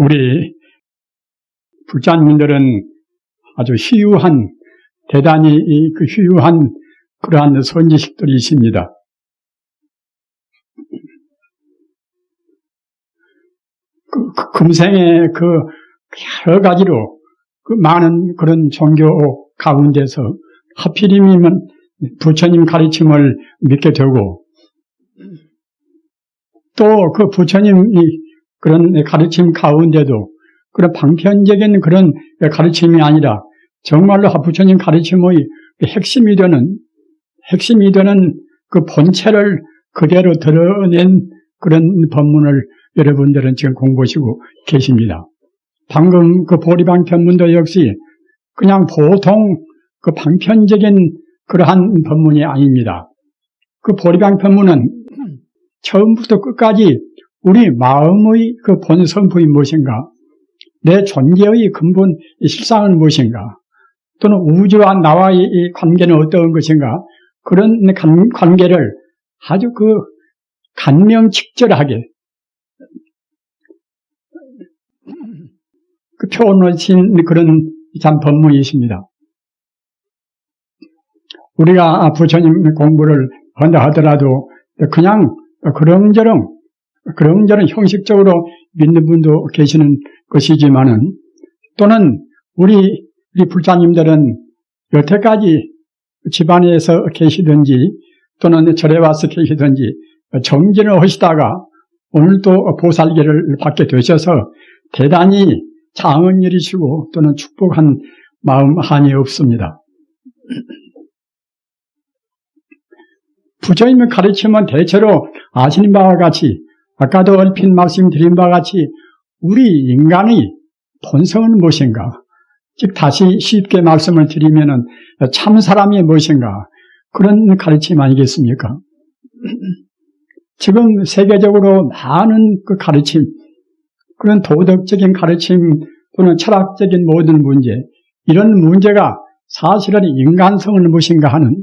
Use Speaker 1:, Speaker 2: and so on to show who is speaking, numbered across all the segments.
Speaker 1: 우리 불자님들은 아주 희유한, 대단히 그 희유한 그러한 선지식들이십니다. 금생에 그 여러 가지로 그 많은 그런 종교 가운데서 하필이면 부처님 가르침을 믿게 되고, 또 그 부처님이 그런 가르침 가운데도 그런 방편적인 그런 가르침이 아니라 정말로 부처님 가르침의 핵심이 되는 그 본체를 그대로 드러낸 그런 법문을 여러분들은 지금 공부하시고 계십니다. 방금 그 보리방편문도 역시 그냥 보통 그 방편적인 그러한 법문이 아닙니다. 그 보리방편문은 처음부터 끝까지 우리 마음의 그 본성품이 무엇인가, 내 존재의 근본 실상은 무엇인가, 또는 우주와 나와의 이 관계는 어떤 것인가, 그런 관계를 아주 그 간명직절하게 그 표현하신 그런 참 법문이십니다. 우리가 부처님 공부를 한다 하더라도 그냥 그런저런 형식적으로 믿는 분도 계시는 것이지만은, 또는 우리 불자님들은 여태까지 집안에서 계시든지 또는 절에 와서 계시든지 정진을 하시다가 오늘 또 보살계를 받게 되셔서 대단히 장은 일이시고 또는 축복한 마음 한이 없습니다. 부처님의 가르침은 대체로 아시는 바와 같이, 아까도 얼핏 말씀드린 바와 같이 우리 인간의 본성은 무엇인가, 즉 다시 쉽게 말씀을 드리면은 참 사람이 무엇인가, 그런 가르침 아니겠습니까? 지금 세계적으로 많은 그 가르침, 그런 도덕적인 가르침 또는 철학적인 모든 문제, 이런 문제가 사실은 인간성은 무엇인가 하는,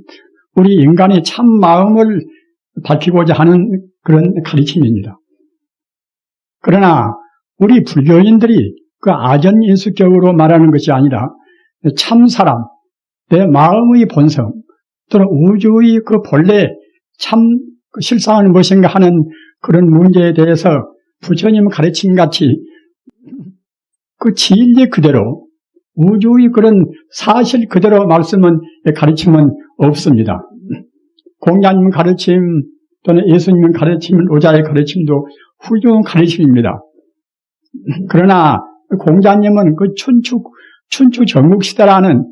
Speaker 1: 우리 인간의 참 마음을 밝히고자 하는 그런 가르침입니다. 그러나 우리 불교인들이 그 아전인수격으로 말하는 것이 아니라 참 사람, 내 마음의 본성, 또는 우주의 그 본래 참 실상은 무엇인가 하는 그런 문제에 대해서 부처님 가르침같이 그 진리 그대로, 우주의 그런 사실 그대로 말씀은, 가르침은 없습니다. 공자님 가르침 또는 예수님 가르침, 로자의 가르침도 훌륭한 가르침입니다. 그러나 공자님은 그 춘추 전국시대라는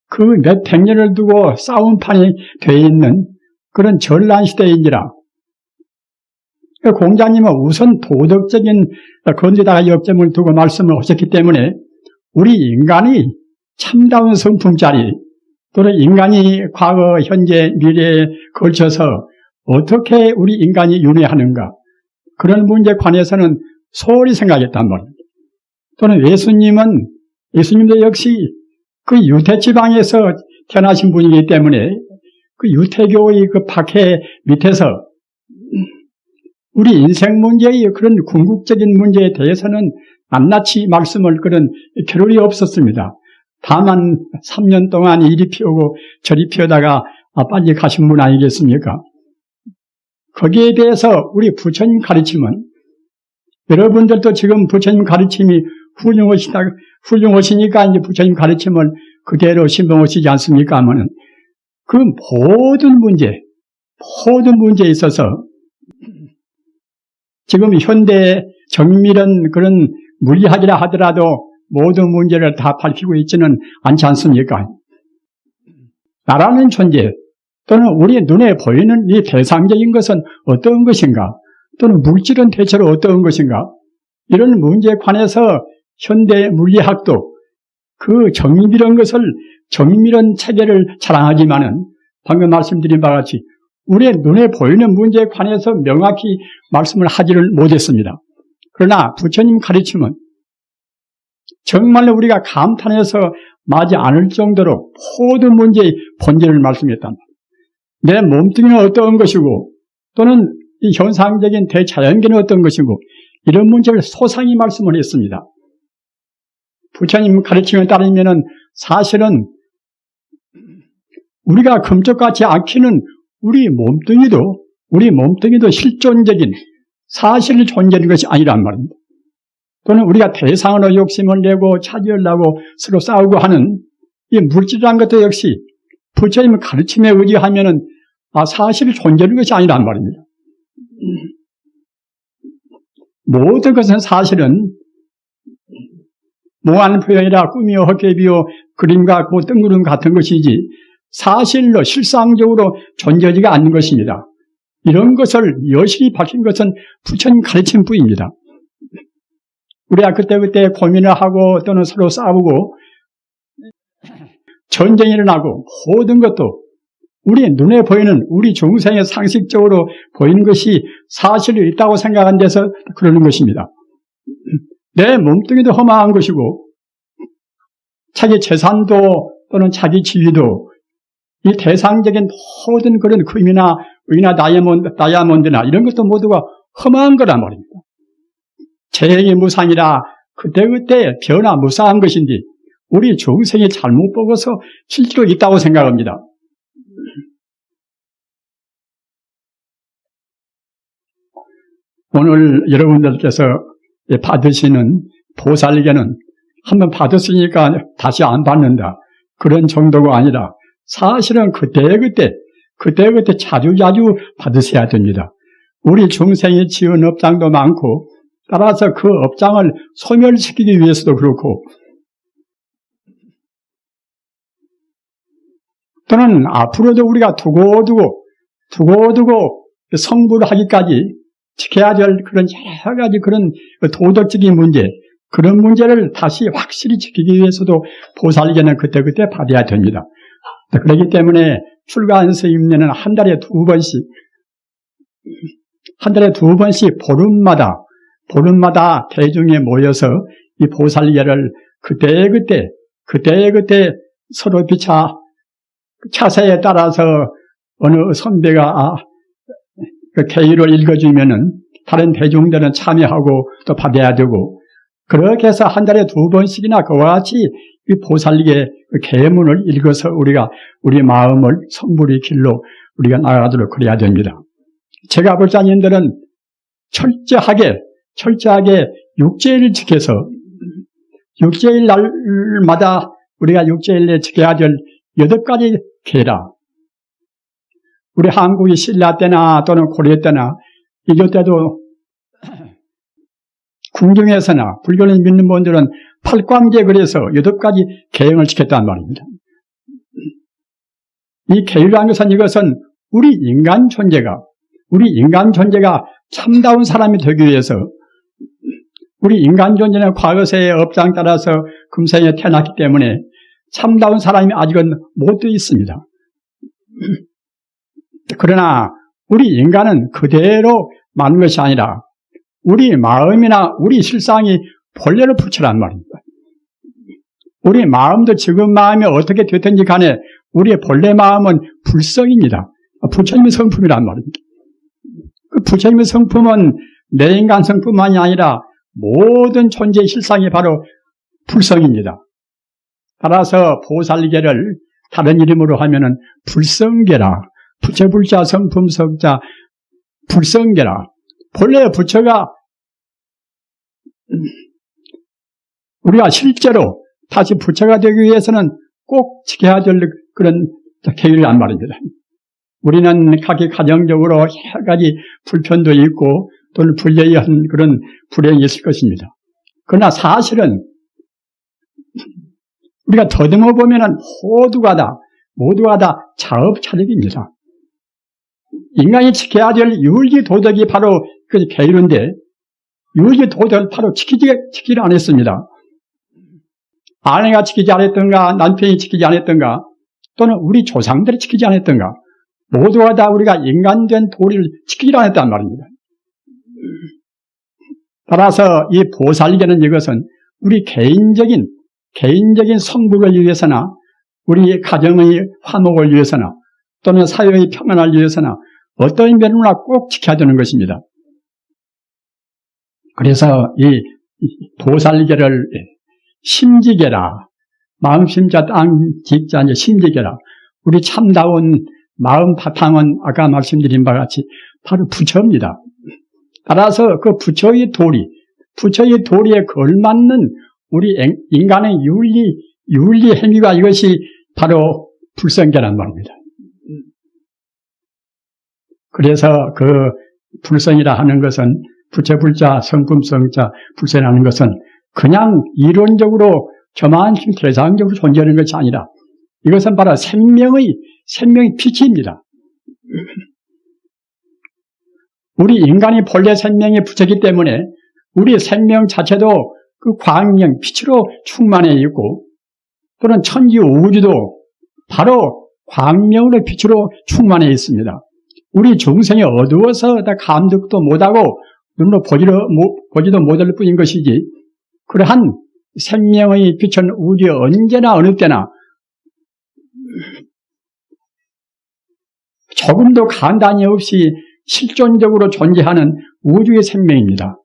Speaker 1: 그 몇 백년을 두고 싸움판이 되어 있는 그런 전란시대인지라, 공자님은 우선 도덕적인 건데다가 역점을 두고 말씀을 하셨기 때문에 우리 인간이 참다운 성품짜리, 또는 인간이 과거, 현재, 미래에 걸쳐서 어떻게 우리 인간이 윤회하는가, 그런 문제에 관해서는 소홀히 생각했단 말입니다. 또는 예수님도 역시 그 유태지방에서 태어나신 분이기 때문에 그 유태교의 그 박해 밑에서 우리 인생 문제의 그런 궁극적인 문제에 대해서는 낱낱이 말씀을 그런 겨를이 없었습니다. 다만 3년 동안 이리 피우고 저리 피우다가 빨리 가신 분 아니겠습니까? 거기에 대해서 우리 부처님 가르침은, 여러분들도 지금 부처님 가르침이 훌륭하시니까 이제 부처님 가르침을 그대로 신봉하시지 않습니까? 하면은 그 모든 문제에 있어서 지금 현대 정밀한 그런 물리학이라 하더라도 모든 문제를 다 밝히고 있지는 않지 않습니까? 나라는 존재, 또는 우리 눈에 보이는 이 대상적인 것은 어떤 것인가, 또는 물질은 대체로 어떤 것인가, 이런 문제에 관해서 현대 물리학도 그 정밀한 체계를 자랑하지만은 방금 말씀드린 바와 같이 우리의 눈에 보이는 문제에 관해서 명확히 말씀을 하지를 못했습니다. 그러나 부처님 가르침은 정말로 우리가 감탄해서 마지 않을 정도로 모든 문제의 본질을 말씀했단 말입니다. 내 몸뚱이는 어떤 것이고, 또는 이 현상적인 대자연계는 어떤 것이고, 이런 문제를 소상히 말씀을 했습니다. 부처님 가르침에 따르면은 사실은 우리가 금쪽같이 않기는 우리 몸뚱이도 실존적인 사실 존재인 것이 아니란 말입니다. 또는 우리가 대상으로 욕심을 내고 차지하려고 서로 싸우고 하는 이 물질이라는 것도 역시 부처님 가르침에 의지하면은 사실 존재하는 것이 아니란 말입니다. 모든 것은 사실은 몽환 표현이라 꿈이요 헛개비요 그림과 그 뜬구름 같은 것이지 사실로 실상적으로 존재하지가 않는 것입니다. 이런 것을 여실히 밝힌 것은 부처님 가르침뿐입니다. 우리가 그때그때 고민을 하고 또는 서로 싸우고 전쟁이 일어나고 모든 것도 우리 눈에 보이는 우리 중생의 상식적으로 보이는 것이 사실이 있다고 생각한 데서 그러는 것입니다. 내 몸뚱이도 허망한 것이고 자기 재산도 또는 자기 지위도 이 대상적인 모든 그런 금이나 의나 다이아몬드나 이런 것도 모두가 험한 거란 말입니다. 재행이 무상이라 그때그때 변화 무상한 것인데 우리 중생이 잘못 보고서 실제로 있다고 생각합니다. 오늘 여러분들께서 받으시는 보살계는 한번 받았으니까 다시 안 받는다. 그런 정도가 아니라 사실은 그때그때 자주자주 받으셔야 됩니다. 우리 중생이 지은 업장도 많고 따라서 그 업장을 소멸시키기 위해서도 그렇고 또는 앞으로도 우리가 두고두고 성불을 하기까지 지켜야 될 그런 여러 가지 그런 도덕적인 문제, 그런 문제를 다시 확실히 지키기 위해서도 보살계는 그때그때 받아야 됩니다. 그렇기 때문에 출가한 스님네는 한 달에 두 번씩 보름마다 대중에 모여서 이 보살계를 그때그때 서로 차세에 따라서 어느 선배가 그 계율을 읽어주면은 다른 대중들은 참여하고 또 받아야 되고 그렇게 해서 한 달에 두 번씩이나 그와 같이 이 보살계 계문을 읽어서 우리가 우리 마음을 성불의 길로 우리가 나아가도록 그래야 됩니다. 제가 볼 자님들은 철저하게 육제일을 지켜서 육제일 날마다 우리가 육제일에 지켜야 될 8가지 계라. 우리 한국이 신라 때나 또는 고려 때나 이조 때도 궁중에서나 불교를 믿는 분들은 팔광제 그래서 8가지 계행을 지켰단 말입니다. 이 계율이라는 것은 이것은 우리 인간 존재가 참다운 사람이 되기 위해서 우리 인간 존재는 과거세의 업장 따라서 금생에 태어났기 때문에 참다운 사람이 아직은 못 되어 있습니다. 그러나 우리 인간은 그대로 많은 것이 아니라 우리 마음이나 우리 실상이 본래를 부처란 말입니다. 우리 마음도 지금 마음이 어떻게 됐든지 간에 우리의 본래 마음은 불성입니다. 부처님의 성품이란 말입니다. 그 부처님의 성품은 내 인간 성품만이 아니라 모든 존재의 실상이 바로 불성입니다. 따라서 보살계를 다른 이름으로 하면은 불성계라. 부처불자 성품성자 불성계라. 본래 부처가 우리가 실제로 다시 부처가 되기 위해서는 꼭 지켜야 될 그런 계율이란 말입니다. 우리는 각기 가정적으로 여러 가지 불편도 있고 또는 불리한 그런 불행이 있을 것입니다. 그러나 사실은 우리가 더듬어 보면은 모두가 다 자업차력입니다. 인간이 지켜야 될 유일기 도덕이 바로 그 계율인데 유일기 도덕을 바로 지키지 않았습니다. 아내가 지키지 않았던가 남편이 지키지 않았던가 또는 우리 조상들이 지키지 않았던가 모두가 다 우리가 인간된 도리를 지키지 않았단 말입니다. 따라서 이 보살계는 이것은 우리 개인적인 성불을 위해서나 우리 가정의 화목을 위해서나 또는 사회의 평안을 위해서나 어떤 면으로나 꼭 지켜야 되는 것입니다. 그래서 이 도살계를 심지계라, 마음심자 땅직자 이제 심지계라. 우리 참다운 마음 바탕은 아까 말씀드린 바와 같이 바로 부처입니다. 따라서 그 부처의 도리에 걸맞는 우리 인간의 윤리 행위가 이것이 바로 불성계란 말입니다. 그래서 그 불성이라 하는 것은 부처불자, 성품성자, 불성이라는 것은 그냥 이론적으로 저만큼 대상적으로 존재하는 것이 아니라 이것은 바로 생명의 빛입니다. 우리 인간이 본래 생명의 부처이기 때문에 우리 생명 자체도 그 광명, 빛으로 충만해 있고 또는 천지 우주도 바로 광명으로 빛으로 충만해 있습니다. 우리 중생이 어두워서 다 감독도 못하고 눈으로 보지도 못할 뿐인 것이지 그러한 생명의 빛은 우주에 언제나 어느 때나 조금도 간단히 없이 실존적으로 존재하는 우주의 생명입니다.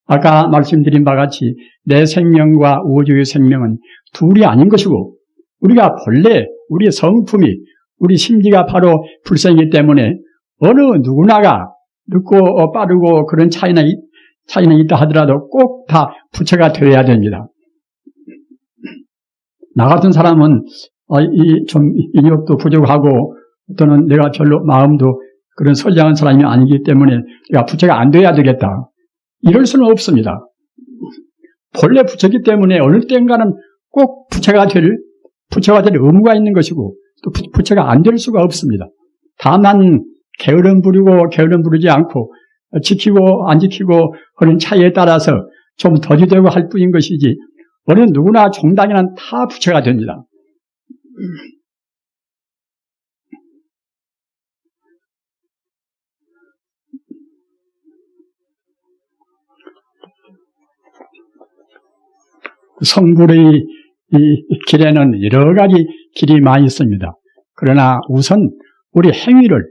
Speaker 1: 아까 말씀드린 바와 같이 내 생명과 우주의 생명은 둘이 아닌 것이고 우리가 본래 우리 성품이 우리 심지가 바로 불성이기 때문에 어느 누구나가 늦고 빠르고 그런 차이는 있다 하더라도 꼭 다 부처가 되어야 됩니다. 나 같은 사람은 좀 인력도 부족하고 또는 내가 별로 마음도 그런 선량한 사람이 아니기 때문에 내가 부처가 안 돼야 되겠다. 이럴 수는 없습니다. 본래 부처이기 때문에 어느 때인가는 꼭 부처가 될 의무가 있는 것이고 또 부처가 안 될 수가 없습니다. 다만 게으름 부리지 않고 지키고 안 지키고 그런 차이에 따라서 좀 더디되고 할 뿐인 것이지 어느 누구나 종당에는 다 부처가 됩니다. 성불의 이 길에는 여러 가지 길이 많이 있습니다. 그러나 우선 우리 행위를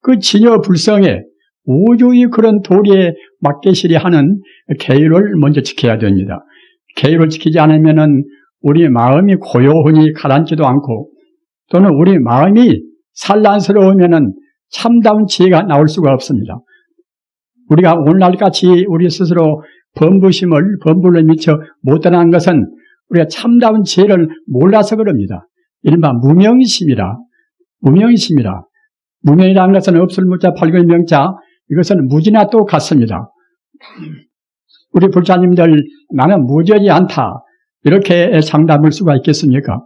Speaker 1: 그 진여 불성에 우주의 그런 도리에 맞게시리 하는 계율을 먼저 지켜야 됩니다. 계율을 지키지 않으면은 우리 마음이 고요하니 가라앉지도 않고 또는 우리 마음이 산란스러우면은 참다운 지혜가 나올 수가 없습니다. 우리가 오늘날같이 우리 스스로 범불로 미쳐 못다한 것은 우리가 참다운 지혜를 몰라서 그럽니다. 이른바 무명심이라. 무명이라는 것은 없을 무자 팔글 명자, 이것은 무지나 똑같습니다. 우리 불자님들 나는 무지하지 않다 이렇게 장담할 수가 있겠습니까?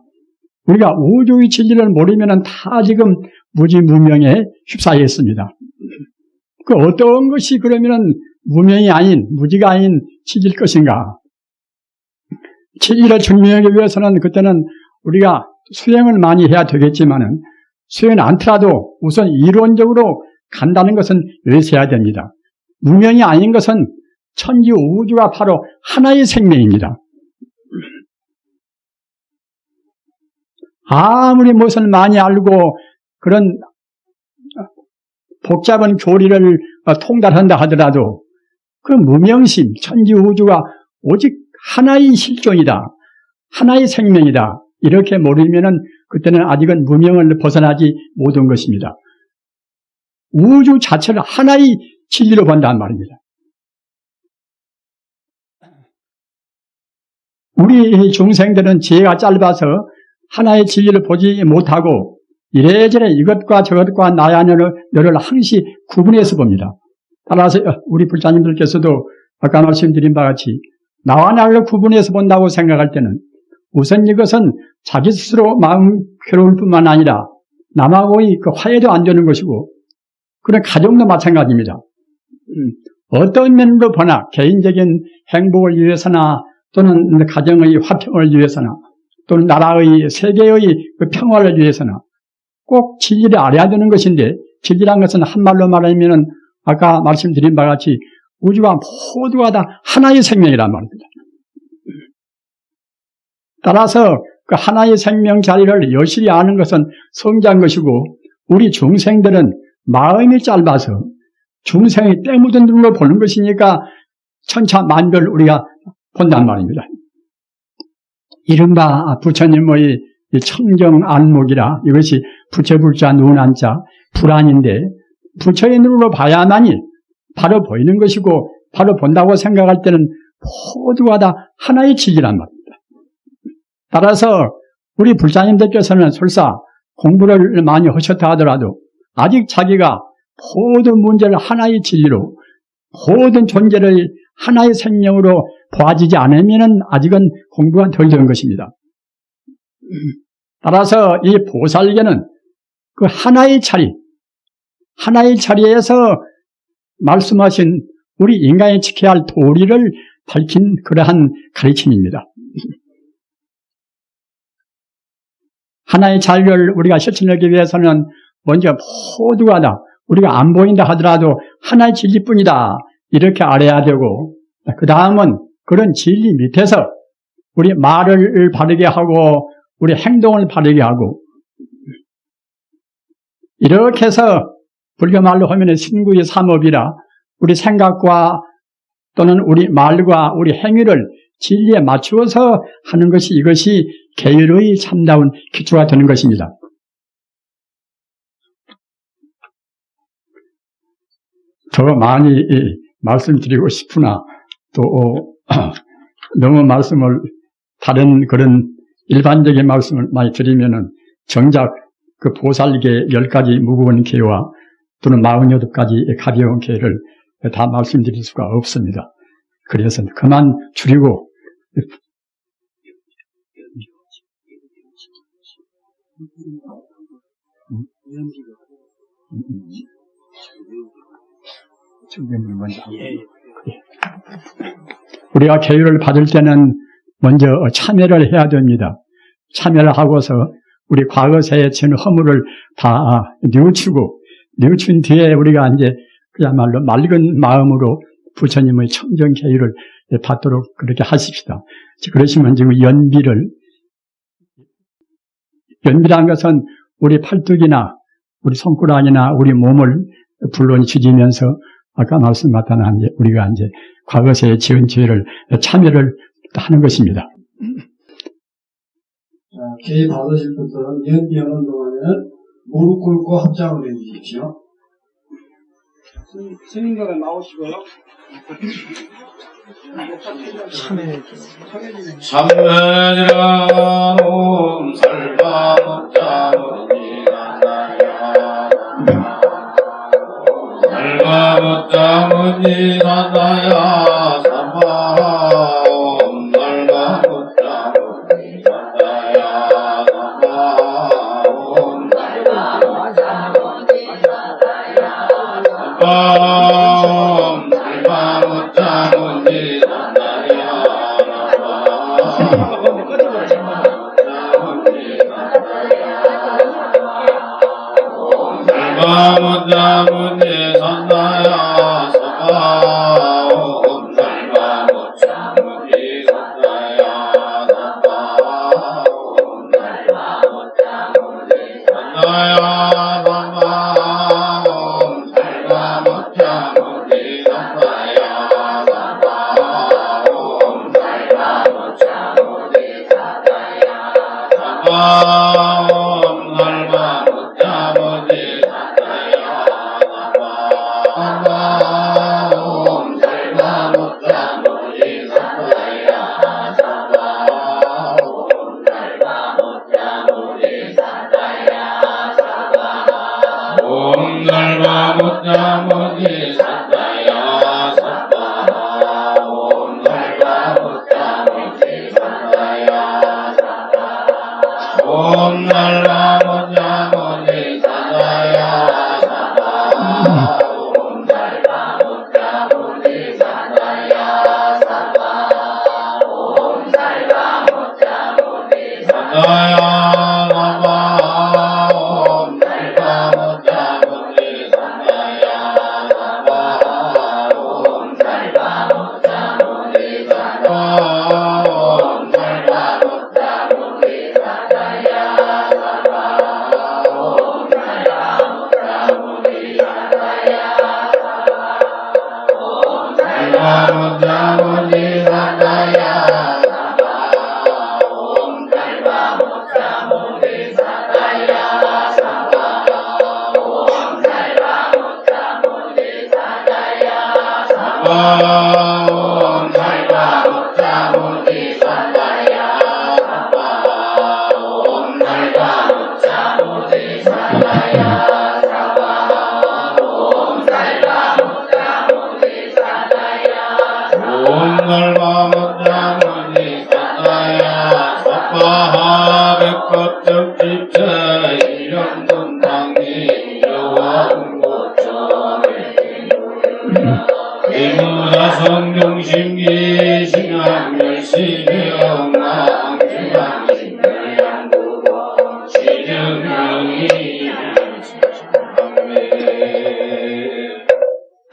Speaker 1: 우리가 우주의 진리를 모르면 다 지금 무지무명에 휩싸여 있습니다. 그 어떤 것이 그러면 무명이 아닌 무지가 아닌 진리일 것인가? 진리를 증명하기 위해서는 그때는 우리가 수행을 많이 해야 되겠지만은 수행은 않더라도 우선 이론적으로 간다는 것은 외세해야 됩니다. 무명이 아닌 것은 천지 우주가 바로 하나의 생명입니다. 아무리 무엇을 많이 알고 그런 복잡한 교리를 통달한다 하더라도 그 무명심, 천지 우주가 오직 하나의 실존이다. 하나의 생명이다. 이렇게 모르면은 그때는 아직은 무명을 벗어나지 못한 것입니다. 우주 자체를 하나의 진리로 본단 말입니다. 우리 중생들은 지혜가 짧아서 하나의 진리를 보지 못하고 이래저래 이것과 저것과 나야 너를 항시 구분해서 봅니다. 따라서 우리 불자님들께서도 아까 말씀드린 바와 같이 나와 나를 구분해서 본다고 생각할 때는 우선 이것은 자기 스스로 마음 괴로울 뿐만 아니라 남하고의 그 화해도 안 되는 것이고 그런 가정도 마찬가지입니다. 어떤 면으로 보나 개인적인 행복을 위해서나 또는 가정의 화평을 위해서나 또는 나라의 세계의 그 평화를 위해서나 꼭 진리를 알아야 되는 것인데 진리란 것은 한말로 말하면 아까 말씀드린 바와 같이 우주가 모두가 다 하나의 생명이란 말입니다. 따라서 그 하나의 생명 자리를 여실히 아는 것은 성자인 것이고 우리 중생들은 마음이 짧아서 중생이 때 묻은 눈으로 보는 것이니까 천차만별 우리가 본단 말입니다. 이른바 부처님의 청정안목이라, 이것이 부처불자 눈안자 불안인데, 부처의 눈으로 봐야만이 바로 보이는 것이고, 바로 본다고 생각할 때는 모두가 다 하나의 진리란 말입니다. 따라서 우리 불자님들께서는 설사 공부를 많이 하셨다 하더라도 아직 자기가 모든 문제를 하나의 진리로, 모든 존재를 하나의 생명으로 보아지지 않으면 아직은 공부가 덜 된 것입니다. 따라서 이 보살계는 그 하나의 자리에서 말씀하신 우리 인간이 지켜야 할 도리를 밝힌 그러한 가르침입니다. 하나의 자리를 우리가 실천하기 위해서는 먼저 모두가 다 우리가 안 보인다 하더라도 하나의 진리뿐이다, 이렇게 알아야 되고, 그 다음은 그런 진리 밑에서 우리 말을 바르게 하고 우리 행동을 바르게 하고, 이렇게 해서 불교말로 하면 신구의 삼업이라 우리 생각과 또는 우리 말과 우리 행위를 진리에 맞추어서 하는 것이, 이것이 계율의 참다운 기초가 되는 것입니다. 더 많이 말씀드리고 싶으나 또 너무 말씀을 다른 그런 일반적인 말씀을 많이 드리면은 정작 그 보살계 10가지 무거운 계와 또는 48가지 가벼운 계를 다 말씀드릴 수가 없습니다. 그래서 그만 줄이고 우리가 계율을 받을 때는 먼저 참여를 해야 됩니다. 참여를 하고서 우리 과거세에 진 허물을 다 뉘우친 뒤에 우리가 이제 그야말로 맑은 마음으로 부처님의 청정 계율을 받도록 그렇게 하십시다. 그러시면 지금 연비라는 것은 우리 팔뚝이나 우리 손가락이나 우리 몸을 불러니 쥐지면서 아까 말씀하던 우리가 이제 과거세에 지은 죄를 참여를 하는 것입니다.
Speaker 2: 자, 계획 받으실 분들은 연비하는 동안에는 무릎 꿇고 합장을 해주십시오. 스님들은 나오시고요.
Speaker 3: 참매니라 옴살바못자무니나나야 살바못자무니나나야 사바 옴살바못자무니나나야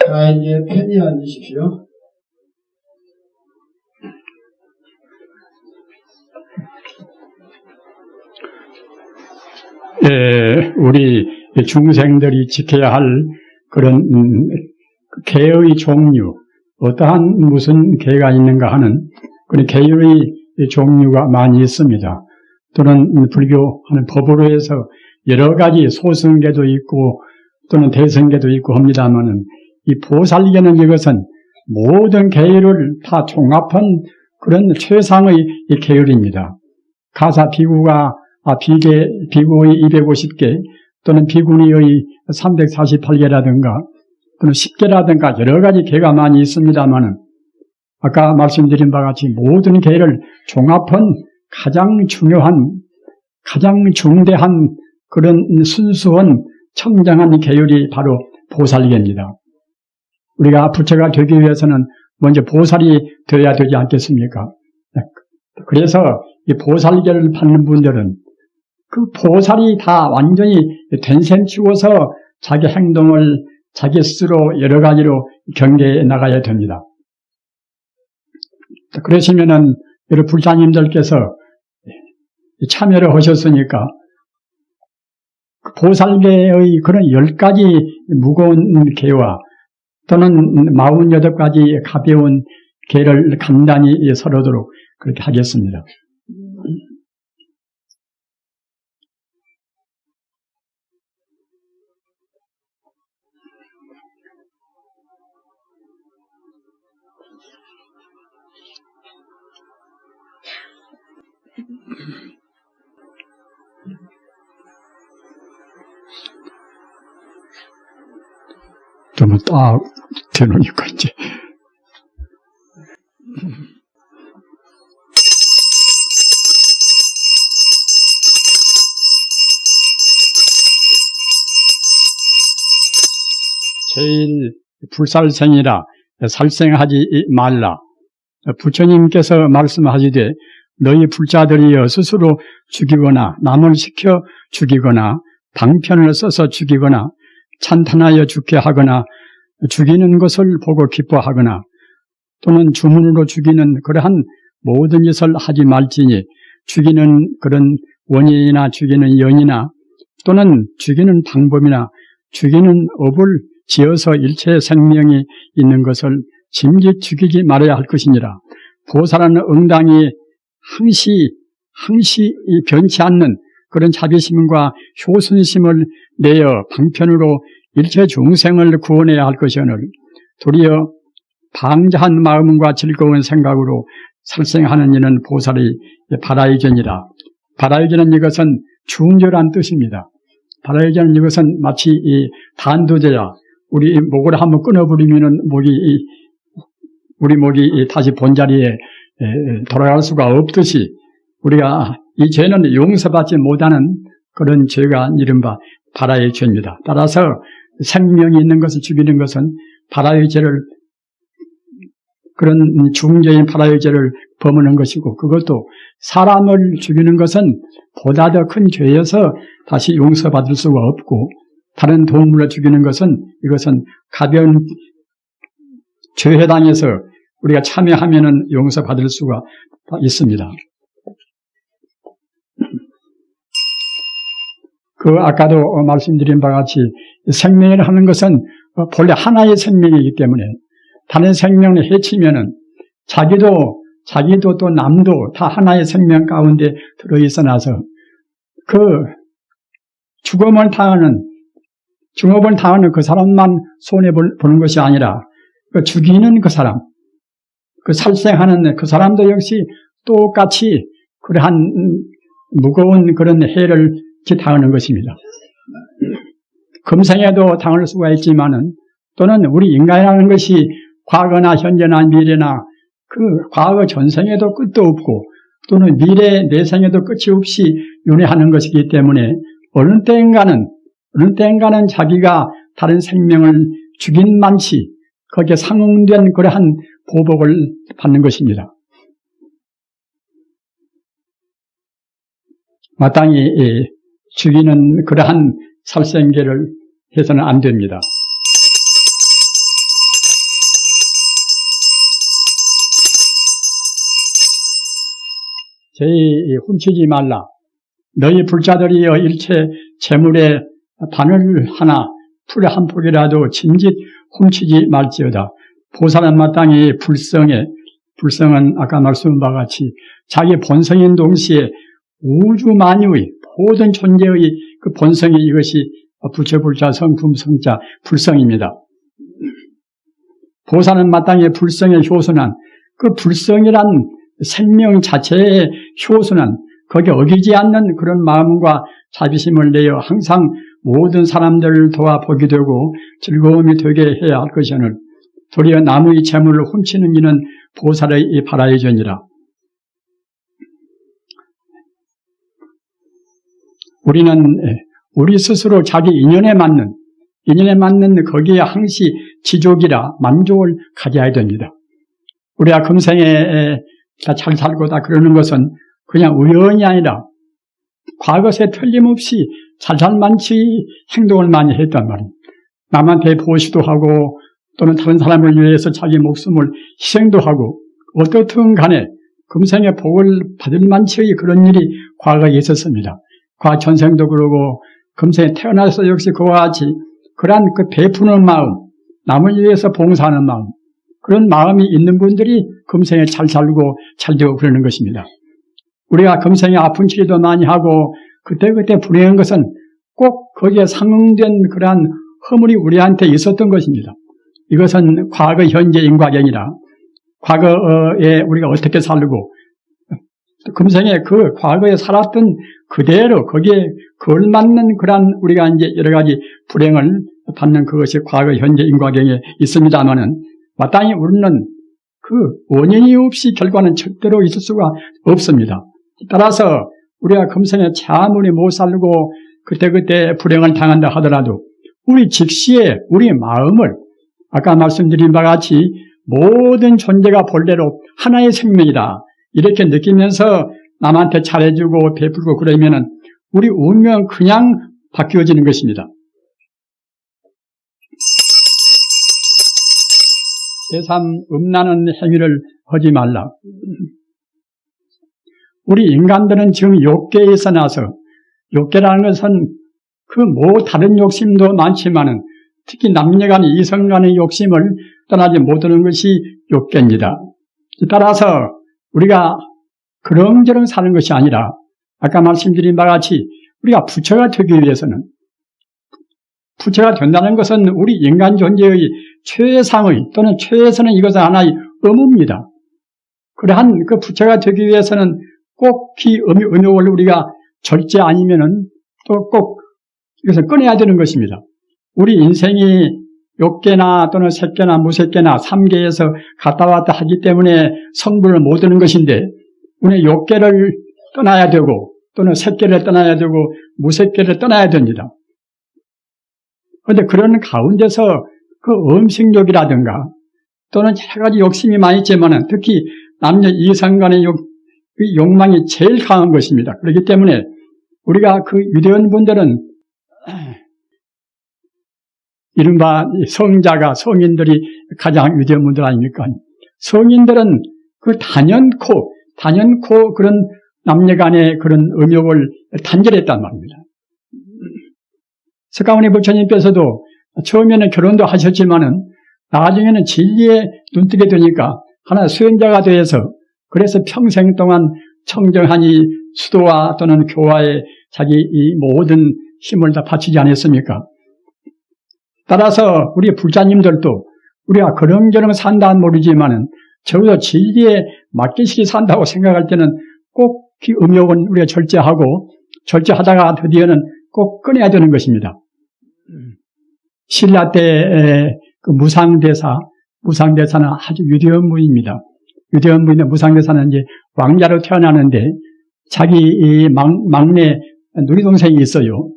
Speaker 2: 자, 이제 편히 앉으십시오.
Speaker 1: 우리 중생들이 지켜야 할 그런 계의 종류, 어떠한 무슨 계가 있는가 하는 그런 계의 종류가 많이 있습니다. 또는 불교하는 법으로 해서 여러 가지 소승계도 있고 또는 대승계도 있고 합니다만은 이 보살계는 이것은 모든 계율을 다 종합한 그런 최상의 계율입니다. 가사 비구가 비구의 250개 또는 비구니의 348개라든가 또는 10개라든가 여러 가지 계가 많이 있습니다만은 아까 말씀드린 바와 같이 모든 계를 종합한 가장 중요한, 가장 중대한 그런 순수한 청정한 계율이 바로 보살계입니다. 우리가 부처가 되기 위해서는 먼저 보살이 되어야 되지 않겠습니까? 그래서 이 보살계를 받는 분들은 그 보살이 다 완전히 된 셈 치고서 자기 행동을 자기 스스로 여러 가지로 경계해 나가야 됩니다. 그러시면은 여러 불자님들께서 참여를 하셨으니까 보살계의 그런 10가지 무거운 계와 또는 48가지 가벼운 계를 간단히 서로도록 그렇게 하겠습니다. 좀 딱 되놓으니까 이제 제일 불살생이라 살생하지 말라. 부처님께서 말씀하시되 너희 불자들이여 스스로 죽이거나 남을 시켜 죽이거나 방편을 써서 죽이거나 찬탄하여 죽게 하거나 죽이는 것을 보고 기뻐하거나 또는 주문으로 죽이는 그러한 모든 짓을 하지 말지니 죽이는 그런 원인이나 죽이는 연이나 또는 죽이는 방법이나 죽이는 업을 지어서 일체 생명이 있는 것을 짐짓 죽이지 말아야 할 것이니라. 보살하는 응당이 항시 변치 않는 그런 자비심과 효순심을 내어 방편으로 일체 중생을 구원해야 할 것이오늘 도리어 방자한 마음과 즐거운 생각으로 살생하는 이는 보살의 바라이전이라. 바라이전은 이것은 중절한 뜻입니다. 바라이전은 이것은 마치 이 단도제야 우리 목을 한번 끊어버리면은 우리 목이 다시 본자리에 돌아갈 수가 없듯이 우리가 이 죄는 용서받지 못하는 그런 죄가 이른바 바라의 죄입니다. 따라서 생명이 있는 것을 죽이는 것은 바라의 죄를 그런 중죄인 바라의 죄를 범하는 것이고 그것도 사람을 죽이는 것은 보다 더 큰 죄여서 다시 용서받을 수가 없고 다른 동물을 죽이는 것은 이것은 가벼운 죄에 해당해서 우리가 참여하면은 용서받을 수가 있습니다. 아까도 말씀드린 바와 같이 생명을 하는 것은 본래 하나의 생명이기 때문에 다른 생명을 해치면은 자기도 또 남도 다 하나의 생명 가운데 들어있어 나서 그 죽음을 당하는 그 사람만 손해보는 것이 아니라 그 죽이는 그 사람, 그 살생하는 그 사람도 역시 똑같이 그러한 무거운 그런 해를 당하는 것입니다. 금생에도 당할 수가 있지만은 또는 우리 인간이라는 것이 과거나 현재나 미래나 그 과거 전생에도 끝도 없고 또는 미래 내생에도 끝이 없이 윤회하는 것이기 때문에 어느 때인가는 자기가 다른 생명을 죽인 만치 거기에 상응된 그러한 보복을 받는 것입니다. 마땅히 죽이는 그러한 살생계를 해서는 안 됩니다. 저희 훔치지 말라. 너희 불자들이여 일체 재물의 바늘 하나, 풀 한 폭이라도 짐짓 훔치지 말지어다. 보살은 마땅히 불성은 아까 말씀한 바와 같이 자기 본성인 동시에 우주 만유의 모든 존재의 그 본성이 이것이 부처불자 성품 성자 불성입니다. 보살은 마땅히 불성에 효순한 그 불성이란 생명 자체의 효순한 거기에 어기지 않는 그런 마음과 자비심을 내어 항상 모든 사람들을 도와보게 되고 즐거움이 되게 해야 할 것이오늘 도리어 남의 재물을 훔치는 이는 보살의 바라이전이라. 우리는 우리 스스로 자기 인연에 맞는 거기에 항시 지족이라 만족을 가져야 됩니다. 우리가 금생에 잘 살고 다 그러는 것은 그냥 우연이 아니라 과거에 틀림없이 잘살만치 행동을 많이 했단 말입니다. 남한테 보시도 하고 또는 다른 사람을 위해서 자기 목숨을 희생도 하고 어떻든 간에 금생에 복을 받을 만치의 그런 일이 과거에 있었습니다. 과거 전생도 그러고 금생에 태어나서 역시 그와 같이 그러한 그 베푸는 마음, 남을 위해서 봉사하는 마음, 그런 마음이 있는 분들이 금생에 잘 살고 잘 되고 그러는 것입니다. 우리가 금생에 아픈 치료도 많이 하고 그때 불행한 것은 꼭 거기에 상응된 그러한 허물이 우리한테 있었던 것입니다. 이것은 과거, 현재, 인과경이라 과거에 우리가 어떻게 살고 금생에 그 과거에 살았던 그대로 거기에 걸맞는 그러한 우리가 이제 여러 가지 불행을 받는 그것이 과거, 현재, 인과경에 있습니다만은 마땅히 우리는 그 원인이 없이 결과는 절대로 있을 수가 없습니다. 따라서 우리가 금생에 아무리 못 살고 그때 불행을 당한다 하더라도 우리 직시에 우리 마음을 아까 말씀드린 바와 같이 모든 존재가 본래로 하나의 생명이다 이렇게 느끼면서 남한테 잘해주고 베풀고 그러면은 우리 운명은 그냥 바뀌어지는 것입니다. 제3 음란한 행위를 하지 말라. 우리 인간들은 지금 욕계에 있어 나서 욕계라는 것은 그 다른 욕심도 많지만은 특히 남녀간의 이성간의 욕심을 떠나지 못하는 것이 욕계입니다. 따라서 우리가 그렁저렁 사는 것이 아니라 아까 말씀드린 바와 같이 우리가 부처가 되기 위해서는 부처가 된다는 것은 우리 인간 존재의 최상의 또는 최선은 이것은 하나의 의무입니다. 그러한 그 부처가 되기 위해서는 꼭 이 의무를 우리가 절제 아니면은 또 꼭 이것을 꺼내야 되는 것입니다. 우리 인생이 욕계나 또는 색계나 무색계나 삼계에서 갔다 왔다 하기 때문에 성불을 못 얻는 것인데 우리 욕계를 떠나야 되고 또는 색계를 떠나야 되고 무색계를 떠나야 됩니다. 그런데 그런 가운데서 그 음식욕이라든가 또는 여러 가지 욕심이 많이 있지만 특히 남녀 이성간의 욕망이 제일 강한 것입니다. 그렇기 때문에 우리가 그 유대원 분들은 이른바 성인들이 가장 유대원 분들 아닙니까? 성인들은 그 단연코 그런 남녀간의 그런 음욕을 단절했단 말입니다. 석가모니 부처님께서도 처음에는 결혼도 하셨지만은 나중에는 진리에 눈뜨게 되니까 하나 수행자가 되어서 그래서 평생 동안 청정하니 수도와 또는 교화에 자기 이 모든 힘을 다 바치지 않았습니까? 따라서 우리 불자님들도 우리가 그런저런 산다는 모르지만은 적어도 진리에 맡기시기 산다고 생각할 때는 꼭 그 음욕은 우리가 절제하고 절제하다가 드디어는 꼭 끊어야 되는 것입니다. 신라 때의 그 무상대사는 아주 위대한 분입니다. 위대한 분인데 무상대사는 이제 왕자로 태어나는데 자기 이 막내 누이동생이 있어요.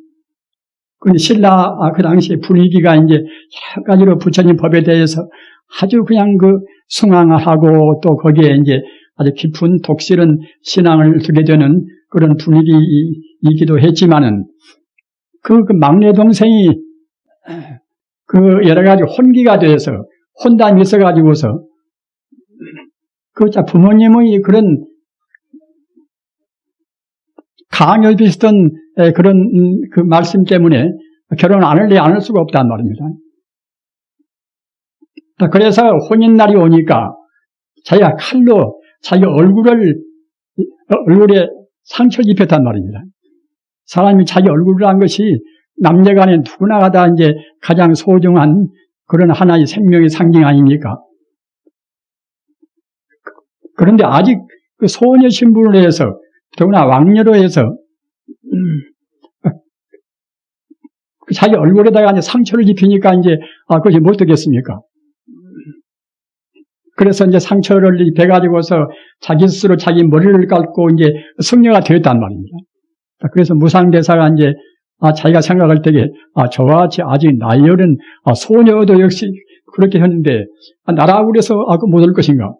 Speaker 1: 근데 신라 그 당시 분위기가 이제 여러 가지로 부처님 법에 대해서 아주 그냥 그 숭앙하고 또 거기에 이제 아주 깊은 독실한 신앙을 두게 되는 그런 분위기이기도 했지만은 그 막내 동생이 그 여러 가지 혼기가 돼서 혼담이 있어가지고서 그 부모님의 그런 강요 비슷한 그런 그 말씀 때문에 결혼을 안 할 수가 없단 말입니다. 그래서 혼인날이 오니까 자기가 칼로 자기 얼굴에 상처를 입혔단 말입니다. 사람이 자기 얼굴을 한 것이 남녀간에 누구나 다 이제 가장 소중한 그런 하나의 생명의 상징 아닙니까? 그런데 아직 그 소녀 신분으로 해서 더구나 왕녀로 해서 자기 얼굴에다가 이제 상처를 입히니까 이제 그것이 못 되겠습니까? 그래서 이제 상처를 입혀가지고서 자기 스스로 자기 머리를 깎고 이제 성녀가 되었단 말입니다. 그래서 무상대사가 이제 자기가 생각할 때에 저와 같이 아직 나이 어린 소녀도 역시 그렇게 했는데 나라고 그래서 못 올 것인가?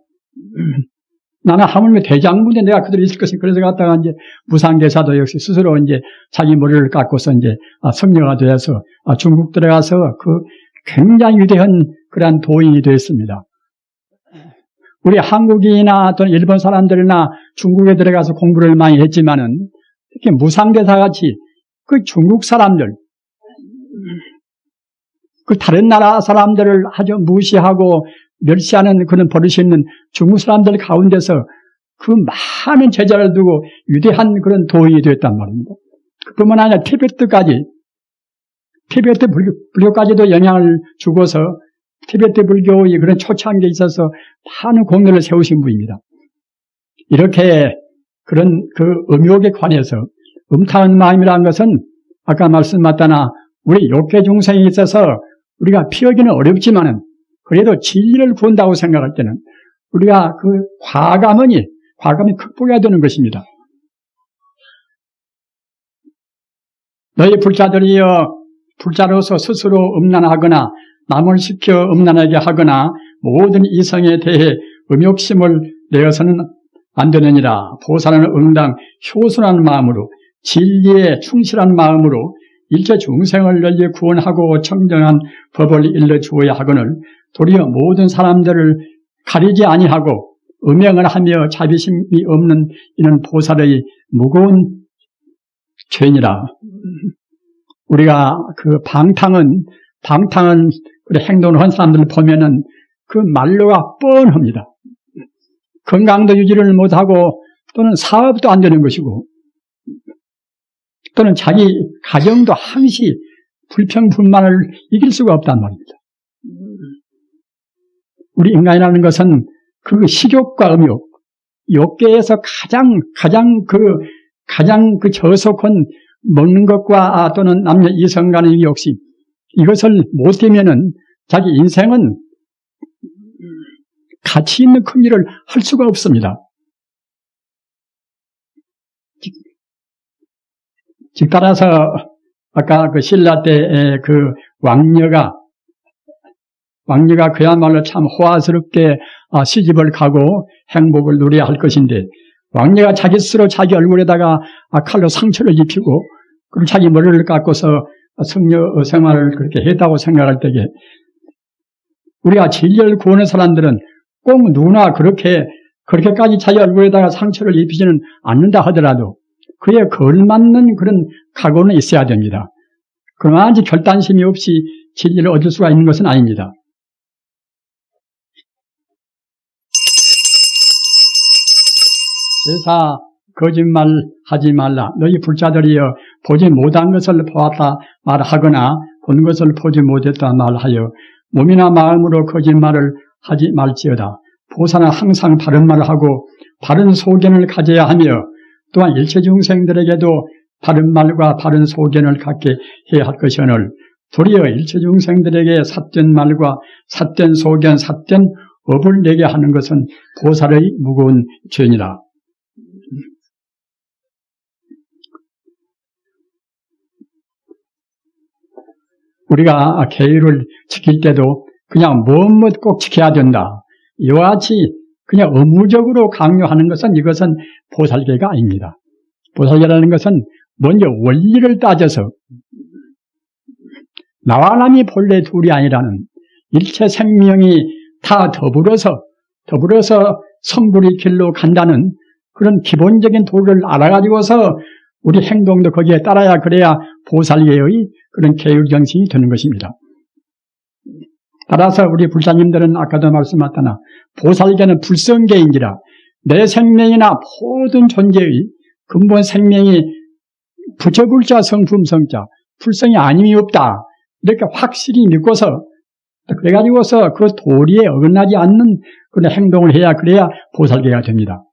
Speaker 1: 나는 하물며 대장군에 내가 그대로 있을 것인가? 그래서 갔다가 이제 무상대사도 역시 스스로 이제 자기 머리를 깎고서 이제 성녀가 되어서 중국 들어가서 그 굉장히 위대한 그러한 도인이 되었습니다. 우리 한국인이나 또는 일본 사람들이나 중국에 들어가서 공부를 많이 했지만은 특히 무상대사 같이 그 중국 사람들, 그 다른 나라 사람들을 아주 무시하고 멸시하는 그런 버릇이 있는 중국 사람들 가운데서 그 많은 제자를 두고 위대한 그런 도인이 되었단 말입니다. 그뿐만 아니라 티베트 불교까지도 영향을 주고서 티베트 불교의 그런 초창기에 있어서 많은 공로를 세우신 분입니다. 이렇게 그런 그 음욕에 관해서 음탕한 마음이라는 것은 아까 말씀드렸다나 우리 욕계 중생에 있어서 우리가 피하기는 어렵지만은 그래도 진리를 구한다고 생각할 때는 우리가 그 과감히 극복해야 되는 것입니다. 너희 불자들이여 불자로서 스스로 음란하거나 남을 시켜 음란하게 하거나 모든 이성에 대해 음욕심을 내어서는 안 되느니라. 보살은 응당 효순한 마음으로 진리에 충실한 마음으로 일체 중생을 널리 구원하고 청정한 법을 일러주어야 하거늘 도리어 모든 사람들을 가리지 아니하고 음행을 하며 자비심이 없는 이는 보살의 무거운 죄니라. 우리가 그 방탕한 그런 행동을 한 사람들을 보면은 그 말로가 뻔합니다. 건강도 유지를 못하고 또는 사업도 안 되는 것이고 또는 자기 가정도 항시 불평불만을 이길 수가 없단 말입니다. 우리 인간이라는 것은 그 식욕과 음욕, 욕계에서 가장 그 저속한 먹는 것과 또는 남녀 이성 간의 욕심, 이것을 못 되면은 자기 인생은 가치 있는 큰 일을 할 수가 없습니다. 즉 따라서 아까 그 신라 때의 그 왕녀가 그야말로 참 호화스럽게 시집을 가고 행복을 누려야 할 것인데 왕녀가 자기 스스로 자기 얼굴에다가 칼로 상처를 입히고 그리고 자기 머리를 깎고서 성녀 생활을 그렇게 했다고 생각할 때에 우리가 진리를 구하는 사람들은 꼭 누구나 그렇게까지 자기 얼굴에다가 상처를 입히지는 않는다 하더라도 그에 걸맞는 그런 각오는 있어야 됩니다. 그러나 결단심이 없이 진리를 얻을 수가 있는 것은 아닙니다. 제사 거짓말하지 말라. 너희 불자들이여 보지 못한 것을 보았다 말하거나 본 것을 보지 못했다 말하여 몸이나 마음으로 거짓말을 하지 말지어다. 보살은 항상 바른 말을 하고 바른 소견을 가져야 하며 또한 일체 중생들에게도 바른 말과 바른 소견을 갖게 해야 할 것이오늘 도리어 일체 중생들에게 삿된 말과 삿된 소견, 삿된 업을 내게 하는 것은 보살의 무거운 죄니라. 우리가 계율을 지킬 때도 그냥 뭐뭐 꼭 지켜야 된다. 이와 같이 그냥 의무적으로 강요하는 것은 이것은 보살계가 아닙니다. 보살계라는 것은 먼저 원리를 따져서 나와 남이 본래 둘이 아니라는 일체 생명이 다 더불어서 성불의 길로 간다는 그런 기본적인 도를 알아가지고서 우리 행동도 거기에 따라야 그래야 보살계의 그런 계율정신이 되는 것입니다. 따라서 우리 불사님들은 아까도 말씀하셨다나 보살계는 불성계인지라 내 생명이나 모든 존재의 근본 생명이 부처불자 성품성자 불성이 아님이 없다. 이렇게 확실히 믿고서 그래가지고서 그 도리에 어긋나지 않는 그런 행동을 해야 그래야 보살계가 됩니다.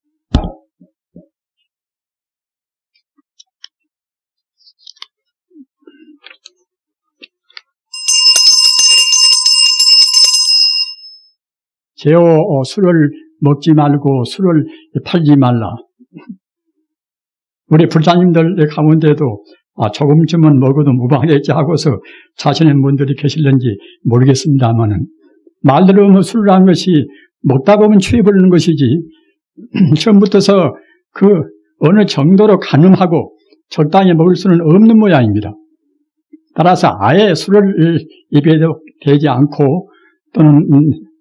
Speaker 1: 제오 술을 먹지 말고 술을 팔지 말라. 우리 불자님들 가운데도 조금쯤은 먹어도 무방하겠지 하고서 자신의 분들이 계실는지 모르겠습니다만은 말대로 뭐 술을 한 것이 먹다 보면 취해 버리는 것이지 처음부터서 그 어느 정도로 가늠하고 적당히 먹을 수는 없는 모양입니다. 따라서 아예 술을 입에 대지 않고 또는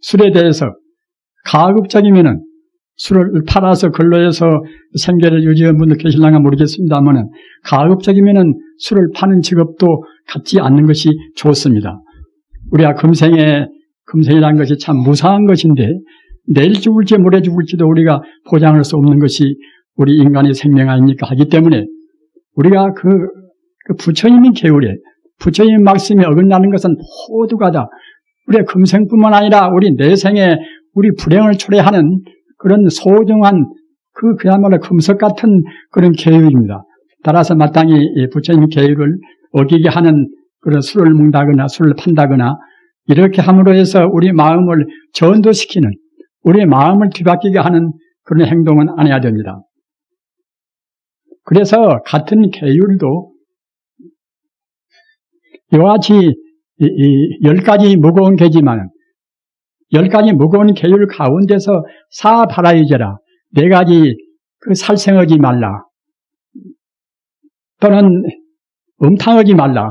Speaker 1: 술에 대해서 가급적이면은 술을 팔아서 근로해서 생계를 유지하는 분도 계실랑가 모르겠습니다만은 가급적이면은 술을 파는 직업도 갖지 않는 것이 좋습니다. 우리가 금생이라는 것이 참 무상한 것인데 내일 죽을지 모레 죽을지도 우리가 보장할 수 없는 것이 우리 인간의 생명 아닙니까? 하기 때문에 우리가 그 부처님의 계율에 부처님의 말씀에 어긋나는 것은 모두가 다 우리의 금생뿐만 아니라 우리 내생에 우리 불행을 초래하는 그런 소중한 그야말로 금석 같은 그런 계율입니다. 따라서 마땅히 부처님의 계율을 어기게 하는 그런 술을 먹다거나 술을 판다거나 이렇게 함으로 해서 우리 마음을 전도시키는 우리의 마음을 뒤바뀌게 하는 그런 행동은 안 해야 됩니다. 그래서 같은 계율도 이와 같이 10가지 무거운 계지만 10가지 무거운 계율 가운데서 사바라유제라 4가지 살생하지 말라 또는 음탕하지 말라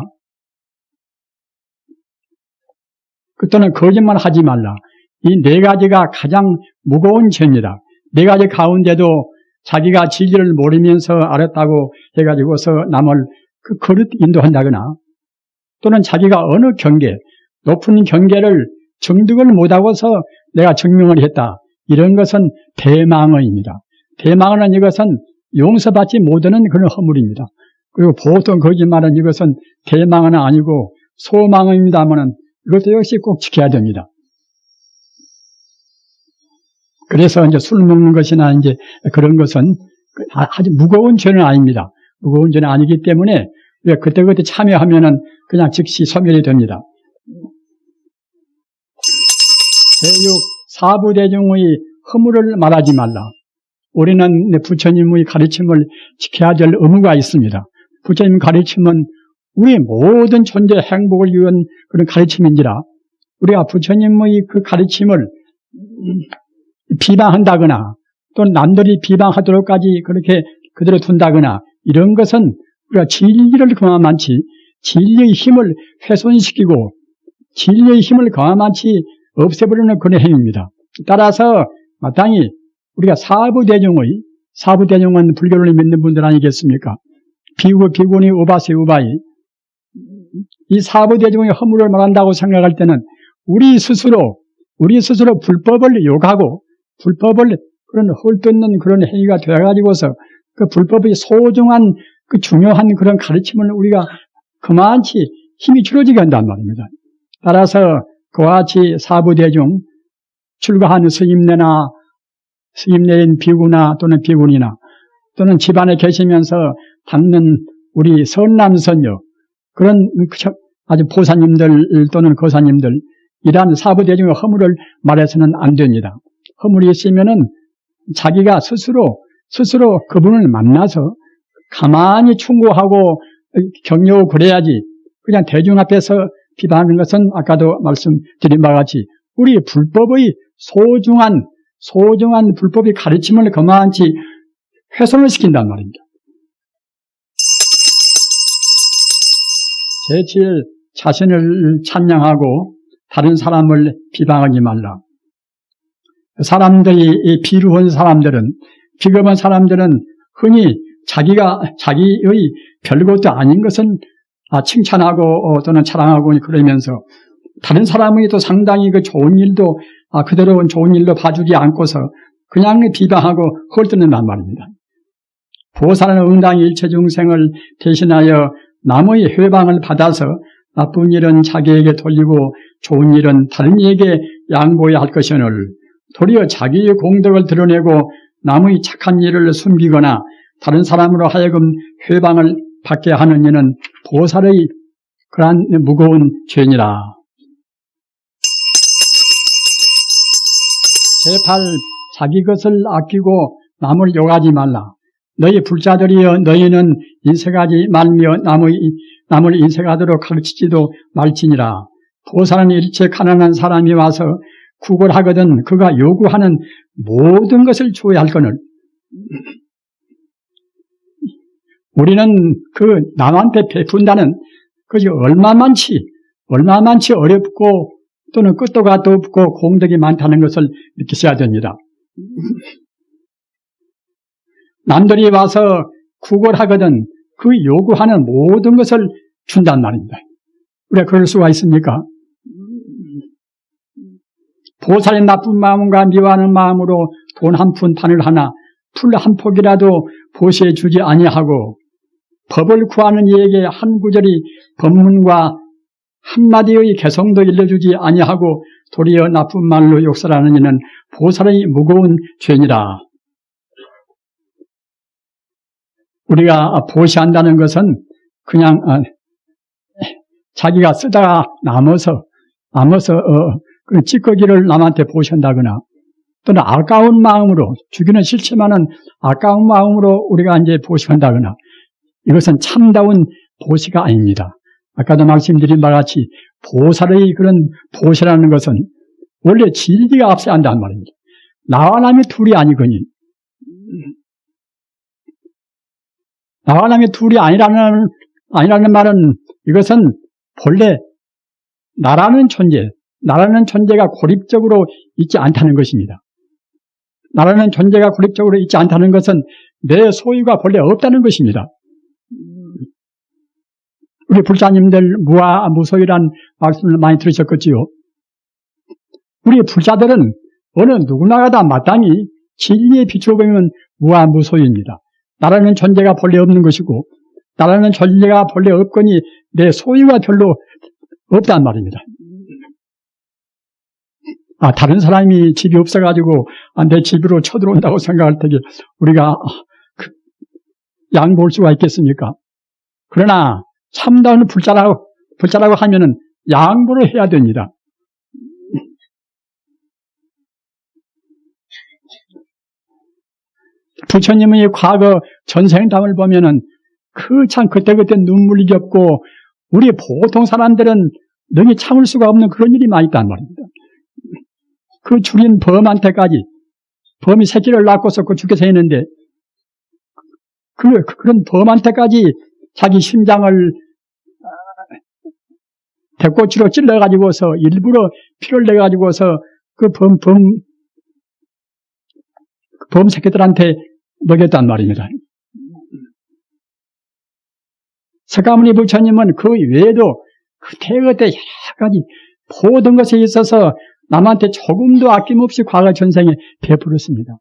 Speaker 1: 또는 거짓말하지 말라 이 4가지가 가장 무거운 죄입니다. 4가지 가운데도 자기가 진리를 모르면서 알았다고 해가지고서 남을 그릇 인도한다거나 또는 자기가 어느 경계 높은 경계를 정득을 못하고서 내가 증명을 했다. 이런 것은 대망언입니다. 대망언은 이것은 용서받지 못하는 그런 허물입니다. 그리고 보통 거짓말은 이것은 대망언은 아니고 소망언입니다만은 이것도 역시 꼭 지켜야 됩니다. 그래서 이제 술 먹는 것이나 이제 그런 것은 아주 무거운 죄는 아닙니다. 무거운 죄는 아니기 때문에 그때그때 참여하면은 그냥 즉시 소멸이 됩니다. 제6 사부대중의 허물을 말하지 말라. 우리는 부처님의 가르침을 지켜야 될 의무가 있습니다. 부처님 가르침은 우리의 모든 존재 행복을 위한 그런 가르침인지라 우리가 부처님의 그 가르침을 비방한다거나 또 남들이 비방하도록까지 그렇게 그대로 둔다거나 이런 것은 우리가 진리를 그만치 진리의 힘을 훼손시키고 진리의 힘을 그만치 없애버리는 그런 행위입니다. 따라서 마땅히 우리가 사부대중은 불교를 믿는 분들 아니겠습니까? 비구니 우바세 우바이 이 사부대중의 허물을 말한다고 생각할 때는 우리 스스로 불법을 욕하고 불법을 그런 헐뜯는 그런 행위가 되어가지고서 그 불법의 소중한 그 중요한 그런 가르침을 우리가 그만치 힘이 줄어지게 한단 말입니다. 따라서 그와 같이 사부대중 출가한 스님네인 비구나 또는 비구니나 또는 집안에 계시면서 담는 우리 선남선녀 그런 아주 보사님들 또는 거사님들 이러한 사부대중의 허물을 말해서는 안 됩니다. 허물이 있으면은 자기가 스스로 그분을 만나서 가만히 충고하고 격려하고 그래야지 그냥 대중 앞에서 비판하는 것은 아까도 말씀드린 바와 같이 우리 불법의 소중한 불법의 가르침을 그만치 훼손을 시킨단 말입니다. 제칠 자신을 찬양하고 다른 사람을 비방하지 말라. 사람들이 비루한 사람들은 비겁한 사람들은 흔히 자기의 별것도 아닌 것은 칭찬하고 또는 자랑하고 그러면서 다른 사람의 또 상당히 그 좋은 일도 그대로 좋은 일로 봐주지 않고서 그냥 비방하고 헐뜯는단 말입니다. 보살은 응당 일체 중생을 대신하여 남의 회방을 받아서 나쁜 일은 자기에게 돌리고 좋은 일은 다른 이에게 양보해야 할 것이오늘 도리어 자기의 공덕을 드러내고 남의 착한 일을 숨기거나 다른 사람으로 하여금 회방을 받게 하는 이는 보살의 그러한 무거운 죄니라. 제8 자기 것을 아끼고 남을 욕하지 말라. 너희 불자들이여 너희는 인색하지 말며 남을 인색하도록 가르치지도 말지니라. 보살은 일체 가난한 사람이 와서 구걸하거든 그가 요구하는 모든 것을 줘야 할 거늘. 우리는 그 남한테 베푼다는 그것이 얼마만치 어렵고 또는 끝도 갓도 없고 공덕이 많다는 것을 느끼셔야 됩니다. 남들이 와서 구걸하거든 그 요구하는 모든 것을 준단 말입니다. 우리가 그럴 수가 있습니까? 보살의 나쁜 마음과 미워하는 마음으로 돈 한 푼 바늘 하나, 풀 한 폭이라도 보시해 주지 아니하고 법을 구하는 이에게 한 구절이 법문과 한마디의 개성도 일러주지 아니하고 도리어 나쁜 말로 욕설하는 이는 보살의 무거운 죄니라. 우리가 보시한다는 것은 그냥 자기가 쓰다가 남아서 그 찌꺼기를 남한테 보시한다거나 또는 아까운 마음으로 주기는 싫지만은 아까운 마음으로 우리가 이제 보시한다거나 이것은 참다운 보시가 아닙니다. 아까도 말씀드린 바와 같이 보살의 그런 보시라는 것은 원래 진리가 앞서야 한다는 말입니다. 나와 남이 둘이 아니거니 나와 남이 둘이 아니라는 말은 이것은 본래 나라는 존재가 고립적으로 있지 않다는 것입니다. 나라는 존재가 고립적으로 있지 않다는 것은 내 소유가 본래 없다는 것입니다. 우리 불자님들 무아 무소유란 말씀을 많이 들으셨겠지요. 우리 불자들은 어느 누구나가 다 마땅히 진리에 비춰보면 무아 무소유입니다. 나라는 존재가 본래 없는 것이고 나라는 존재가 본래 없거니 내 소유가 별로 없단 말입니다. 다른 사람이 집이 없어가지고 내 집으로 쳐들어온다고 생각할 때에 우리가 양보할 수가 있겠습니까? 그러나 참다운 불자라고 하면은 양보를 해야 됩니다. 부처님의 과거 전생담을 보면은 참 그때그때 눈물이 겹고 우리 보통 사람들은 능히 참을 수가 없는 그런 일이 많이 있단 말입니다. 그 줄인 범한테까지 범이 새끼를 낳고서 그 죽게 생겼는데 그런 범한테까지 자기 심장을 대꼬치로 찔러가지고서 일부러 피를 내가지고서 그 범 새끼들한테 먹였단 말입니다. 석가모니 부처님은 그 외에도 그때그때 여러 가지 모든 것에 있어서 남한테 조금도 아낌없이 과거 전생에 베풀었습니다.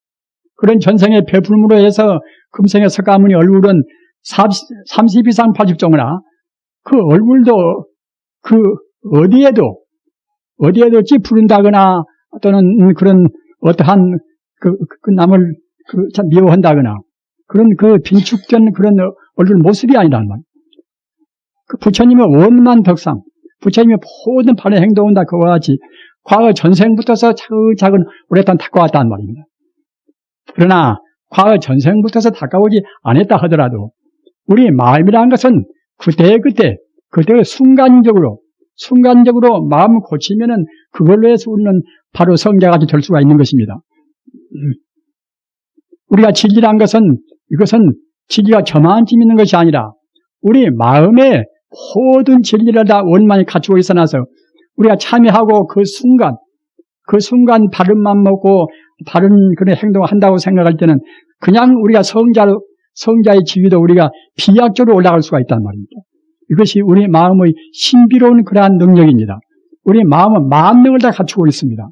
Speaker 1: 그런 전생의 베풀음으로 해서 금생의 석가모니 얼굴은 30 이상 80종이나 그 얼굴도 그 어디에도 찌푸른다거나 또는 그런 어떠한 그 남을 참 미워한다거나 그런 그 빈축된 그런 얼굴 모습이 아니란 말이에요. 그 부처님의 원만 덕상, 부처님의 모든 발의 행동은 다 그와 같이 과거 전생부터서 차근차근 오랫동안 닦아왔단 말입니다. 그러나 과거 전생부터서 닦아오지 않았다 하더라도 우리 마음이라는 것은 그때 순간적으로 마음 고치면은 그걸로 해서 우리는 바로 성자가 될 수가 있는 것입니다. 우리가 진리란 것은 이것은 진리가 저만 있는 것이 아니라 우리 마음에 모든 진리를 다 원만히 갖추고 있어놔서 우리가 참여하고 그 순간 바른맘 먹고 바른 그런 행동을 한다고 생각할 때는 그냥 우리가 성자의 지위도 우리가 비약적으로 올라갈 수가 있단 말입니다. 이것이 우리 마음의 신비로운 그러한 능력입니다. 우리 마음은 만능을 다 갖추고 있습니다.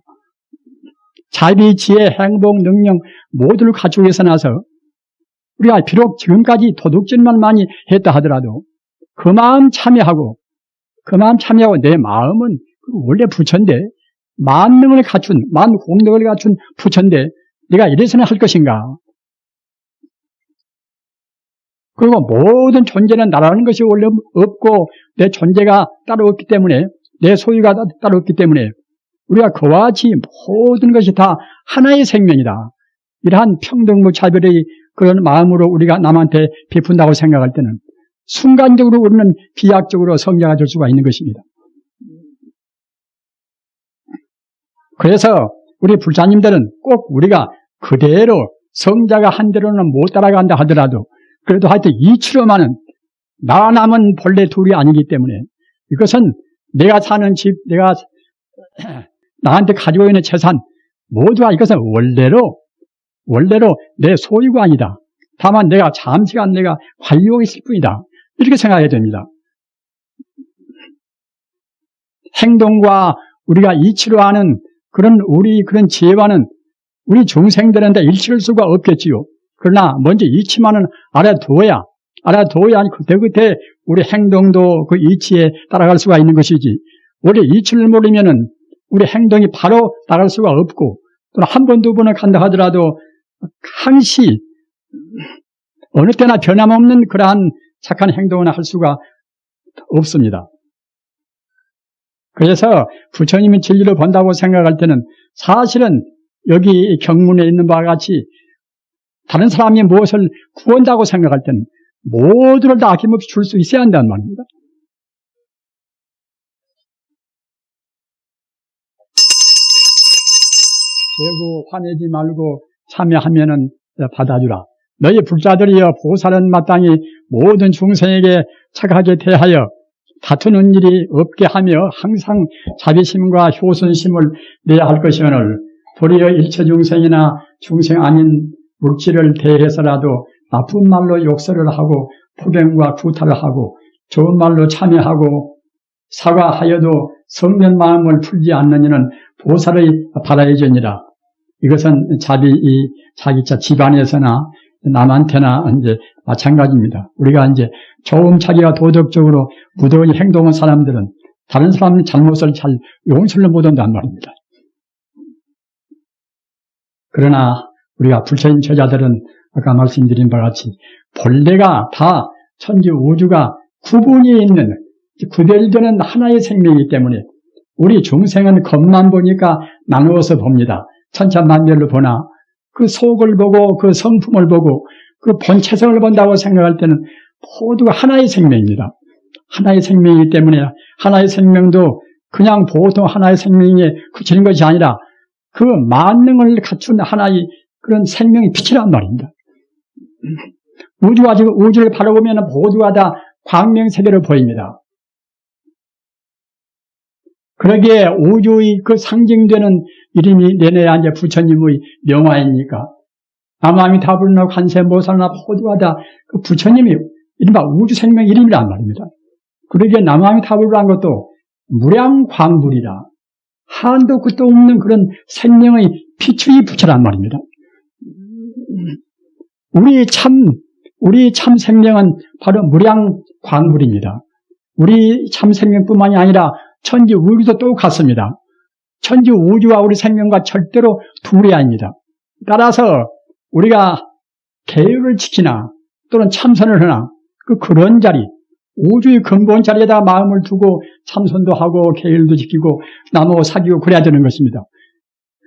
Speaker 1: 자비, 지혜, 행복, 능력 모두를 갖추고 있어놔서 우리가 비록 지금까지 도둑질만 많이 했다 하더라도 그 마음 참여하고 내 마음은 원래 부처인데 만능을 갖춘, 만공덕을 갖춘 부처인데 내가 이래서는 할 것인가? 그리고 모든 존재는 나라는 것이 원래 없고 내 존재가 따로 없기 때문에 내 소유가 따로 없기 때문에 우리가 그와 같이 모든 것이 다 하나의 생명이다. 이러한 평등무차별의 그런 마음으로 우리가 남한테 베푼다고 생각할 때는 순간적으로 우리는 비약적으로 성자가 될 수가 있는 것입니다. 그래서 우리 불자님들은 꼭 우리가 그대로 성자가 한 대로는 못 따라간다 하더라도 그래도 하여튼 이치로만은 나 남은 본래 둘이 아니기 때문에 이것은 내가 사는 집, 내가 나한테 가지고 있는 재산 모두가 이것은 원래로 내 소유가 아니다. 다만 내가 잠시간 내가 관리하고 있을 뿐이다. 이렇게 생각해야 됩니다. 행동과 우리가 이치로 하는 그런 지혜와는 우리 중생들한테 일치할 수가 없겠지요. 그러나 먼저 이치만은 알아둬야 그때 우리 행동도 그 이치에 따라갈 수가 있는 것이지. 우리 이치를 모르면은 우리 행동이 바로 따라갈 수가 없고 또는 한 번, 두 번을 간다 하더라도 항시 어느 때나 변함없는 그러한 착한 행동을 할 수가 없습니다. 그래서 부처님이 진리를 본다고 생각할 때는 사실은 여기 경문에 있는 바와 같이 다른 사람이 무엇을 구한다고 생각할 때는 모두를 다 아낌없이 줄 수 있어야 한다는 말입니다. 재고 화내지 말고 참여하면은 받아주라. 너희 불자들이여 보살은 마땅히 모든 중생에게 착하게 대하여 다투는 일이 없게 하며 항상 자비심과 효선심을 내야 할 것이오늘 도리어 일체 중생이나 중생 아닌 물질을 대해서라도 나쁜 말로 욕설을 하고 폭행과 구타를 하고 좋은 말로 참여하고 사과하여도 성면 마음을 풀지 않는 이는 보살의 바라이전이라. 이것은 자기 집안에서나 남한테나 이제 마찬가지입니다. 우리가 이제 조금 자기가 도덕적으로 무도히 행동한 사람들은 다른 사람의 잘못을 잘 용서를 못한단 말입니다. 그러나 우리가 불처인 제자들은 아까 말씀드린 바와 같이 본래가 다 천지 우주가 구분이 있는 구별되는 하나의 생명이기 때문에 우리 중생은 겉만 보니까 나누어서 봅니다. 천차만별로 보나 그 속을 보고 그 성품을 보고 그 본체성을 본다고 생각할 때는 모두가 하나의 생명입니다. 하나의 생명이기 때문에 하나의 생명도 그냥 보통 하나의 생명에 그치는 것이 아니라 그 만능을 갖춘 하나의 그런 생명의 빛이란 말입니다. 우주를 바라보면 모두가 다 광명세계로 보입니다. 그러기에 우주의 그 상징되는 이름이 내내야 이제 부처님의 명화이니까 아마미타불나 관세모살나 모두가 다 그 부처님이 이른바 우주 생명 이름이란 말입니다. 그러기에 남아미타불이라는 것도 무량광불이라 한도 끝도 없는 그런 생명의 피추의 부처란 말입니다. 우리 참 생명은 바로 무량광물입니다. 우리 참 생명뿐만이 아니라 천지 우주도 똑같습니다. 천지 우주와 우리 생명과 절대로 둘이 아닙니다. 따라서 우리가 계율을 지키나 또는 참선을 하나 그런 자리, 우주의 근본 자리에다 마음을 두고 참선도 하고 계율도 지키고 나누고 사귀고 그래야 되는 것입니다.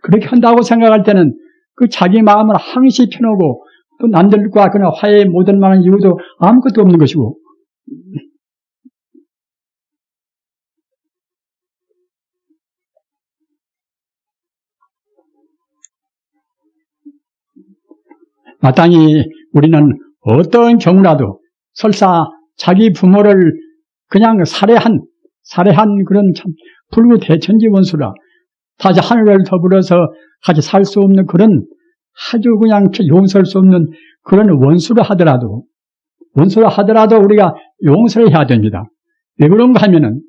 Speaker 1: 그렇게 한다고 생각할 때는 그 자기 마음을 항시 펴놓고 또 남들과 그나 화해에 못할 만한 이유도 아무것도 없는 것이고, 마땅히 우리는 어떤 경우라도 설사 자기 부모를 그냥 살해한 그런 참 불구대천지 원수라 다시 하늘을 더불어서 같이 살 수 없는 그런 아주 그냥 용서할 수 없는 그런 원수를 하더라도 우리가 용서를 해야 됩니다. 왜 그런가 하면은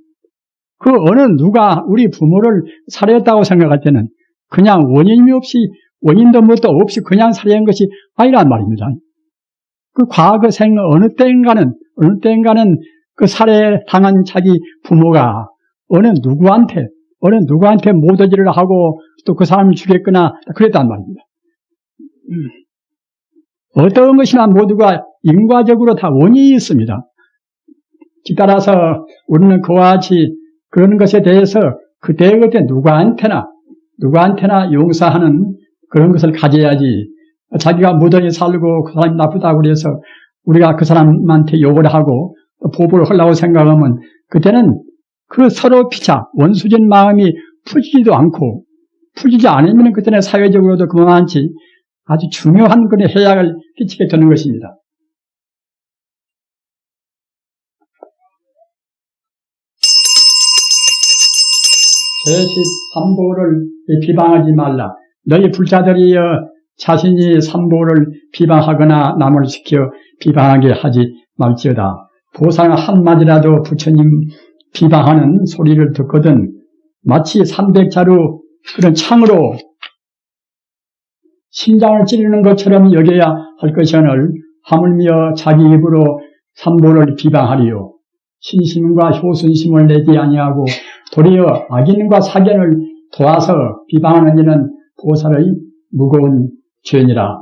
Speaker 1: 그 어느 누가 우리 부모를 살해했다고 생각할 때는 그냥 원인도 뭣도 없이 그냥 살해한 것이 아니란 말입니다. 그 과거 어느 때인가는 그 살해당한 자기 부모가 어느 누구한테 모더지를 하고 또 그 사람을 죽였거나 그랬단 말입니다. 어떤 것이나 모두가 인과적으로 다 원인이 있습니다. 따라서 우리는 그와 같이 그런 것에 대해서 그때그때 누구한테나 용서하는 그런 것을 가져야지, 자기가 무던히 살고 그 사람이 나쁘다고 그래서 우리가 그 사람한테 욕을 하고 보복을 하려고 생각하면 그때는 그 서로 피차 원수진 마음이 풀리지 않으면 그때는 사회적으로도 그만치 아주 중요한 그런 해악을 끼치게 되는 것입니다. 제13보를 비방하지 말라. 너희 불자들이 자신이 삼보를 비방하거나 남을 시켜 비방하게 하지 말지어다. 보살 한마디라도 부처님 비방하는 소리를 듣거든 마치 300자루 그런 창으로 심장을 찌르는 것처럼 여겨야 할 것이오늘 하물며 자기 입으로 삼보를 비방하리요. 신심과 효순심을 내지 아니하고 도리어 악인과 사견을 도와서 비방하는 이는 보살의 무거운 죄니라.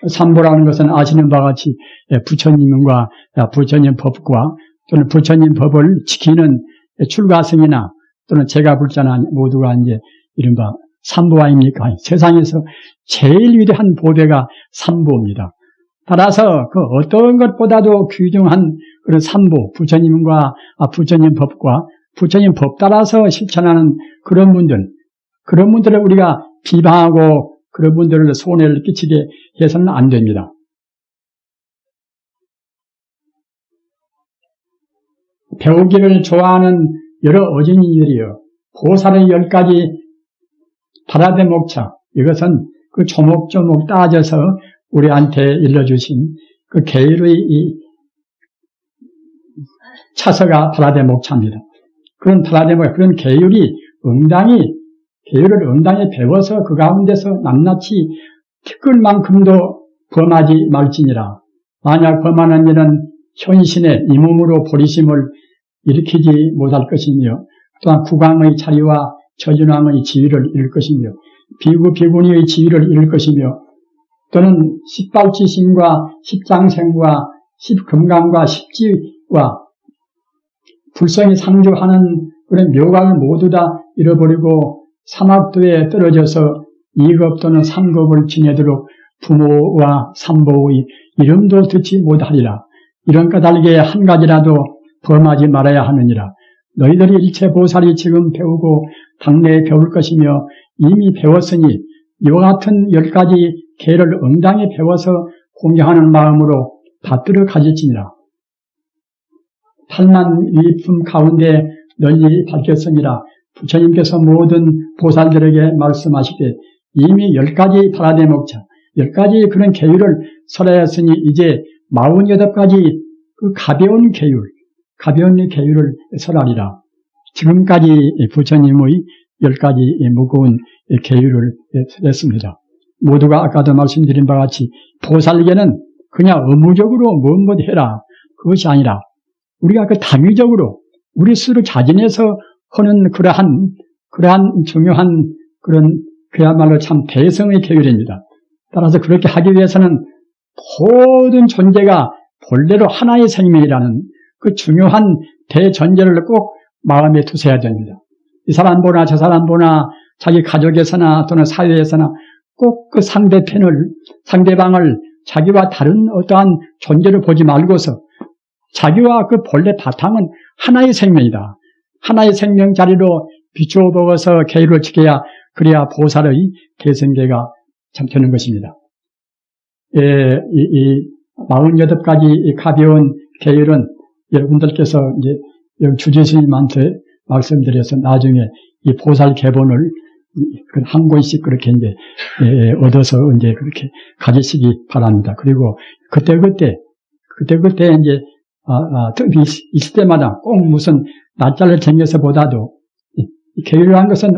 Speaker 1: 삼보라는 것은 아시는 바와 같이 부처님과 부처님 법과 또는 부처님 법을 지키는 출가승이나 또는 제가불자나 모두가 이제 이른바 삼보 아닙니까? 세상에서 제일 위대한 보배가 삼보입니다. 따라서 그 어떤 것보다도 귀중한 그런 삼보, 부처님과 부처님 법과 부처님 법 따라서 실천하는 그런 분들을 우리가 비방하고 그런 분들을 손해를 끼치게 해서는 안 됩니다. 배우기를 좋아하는 여러 어진이들이여 보살의 10가지 바라대목차, 이것은 그 조목조목 따져서 우리한테 일러주신 그 계율의 이 차서가 바라대목차입니다. 그런 그런 계율을 응당히 배워서 그 가운데서 낱낱이 티끌만큼도 범하지 말지니라. 만약 범하는 일은 현신의 이 몸으로 보리심을 일으키지 못할 것이며 또한 국왕의 자리와 저준왕의 지위를 잃을 것이며 비구니의 지위를 잃을 것이며 또는 십발지신과 십장생과 십금강과 십지와 불성이 상주하는 그런 묘각을 모두 다 잃어버리고 사막도에 떨어져서 2급 또는 3급을 지내도록 부모와 삼보의 이름도 듣지 못하리라. 이런 까닭에 한 가지라도 범하지 말아야 하느니라. 너희들이 일체 보살이 지금 배우고 당내에 배울 것이며 이미 배웠으니 이와 같은 10가지 계를 응당히 배워서 공경하는 마음으로 받들어 가질지니라. 8만 위품 가운데 널리 밝혔으니라. 부처님께서 모든 보살들에게 말씀하시되 이미 10가지 바라대목차, 10가지 그런 계율을 설하였으니 이제 48가지 그 가벼운 계율을 설하리라. 지금까지 부처님의 10가지 무거운 계율을 했습니다. 모두가 아까도 말씀드린 바와 같이 보살계는 그냥 의무적으로 무엇 해라 그것이 아니라 우리가 그 당위적으로 우리 스스로 자진해서 하는 그러한 중요한 그런 그야말로 참 대성의 계율입니다. 따라서 그렇게 하기 위해서는 모든 존재가 본래로 하나의 생명이라는 그 중요한 대전제를 꼭 마음에 두셔야 됩니다. 이 사람 보나 저 사람 보나 자기 가족에서나 또는 사회에서나 꼭 그 상대방을 자기와 다른 어떠한 존재를 보지 말고서 자기와 그 본래 바탕은 하나의 생명이다. 하나의 생명 자리로 비추어 보고서 계율을 지켜야 그래야 보살의 계승계가 참 되는 것입니다. 이 48가지 가벼운 계율은 여러분들께서 이제 여기 주지스님한테 말씀드려서 나중에 이 보살 계본을 한 권씩 그렇게 이제 얻어서 이제 그렇게 가지시기 바랍니다. 그리고 그때 이제 있을 때마다 꼭 무슨 날짜를 정해서보다도 계율을 한 것은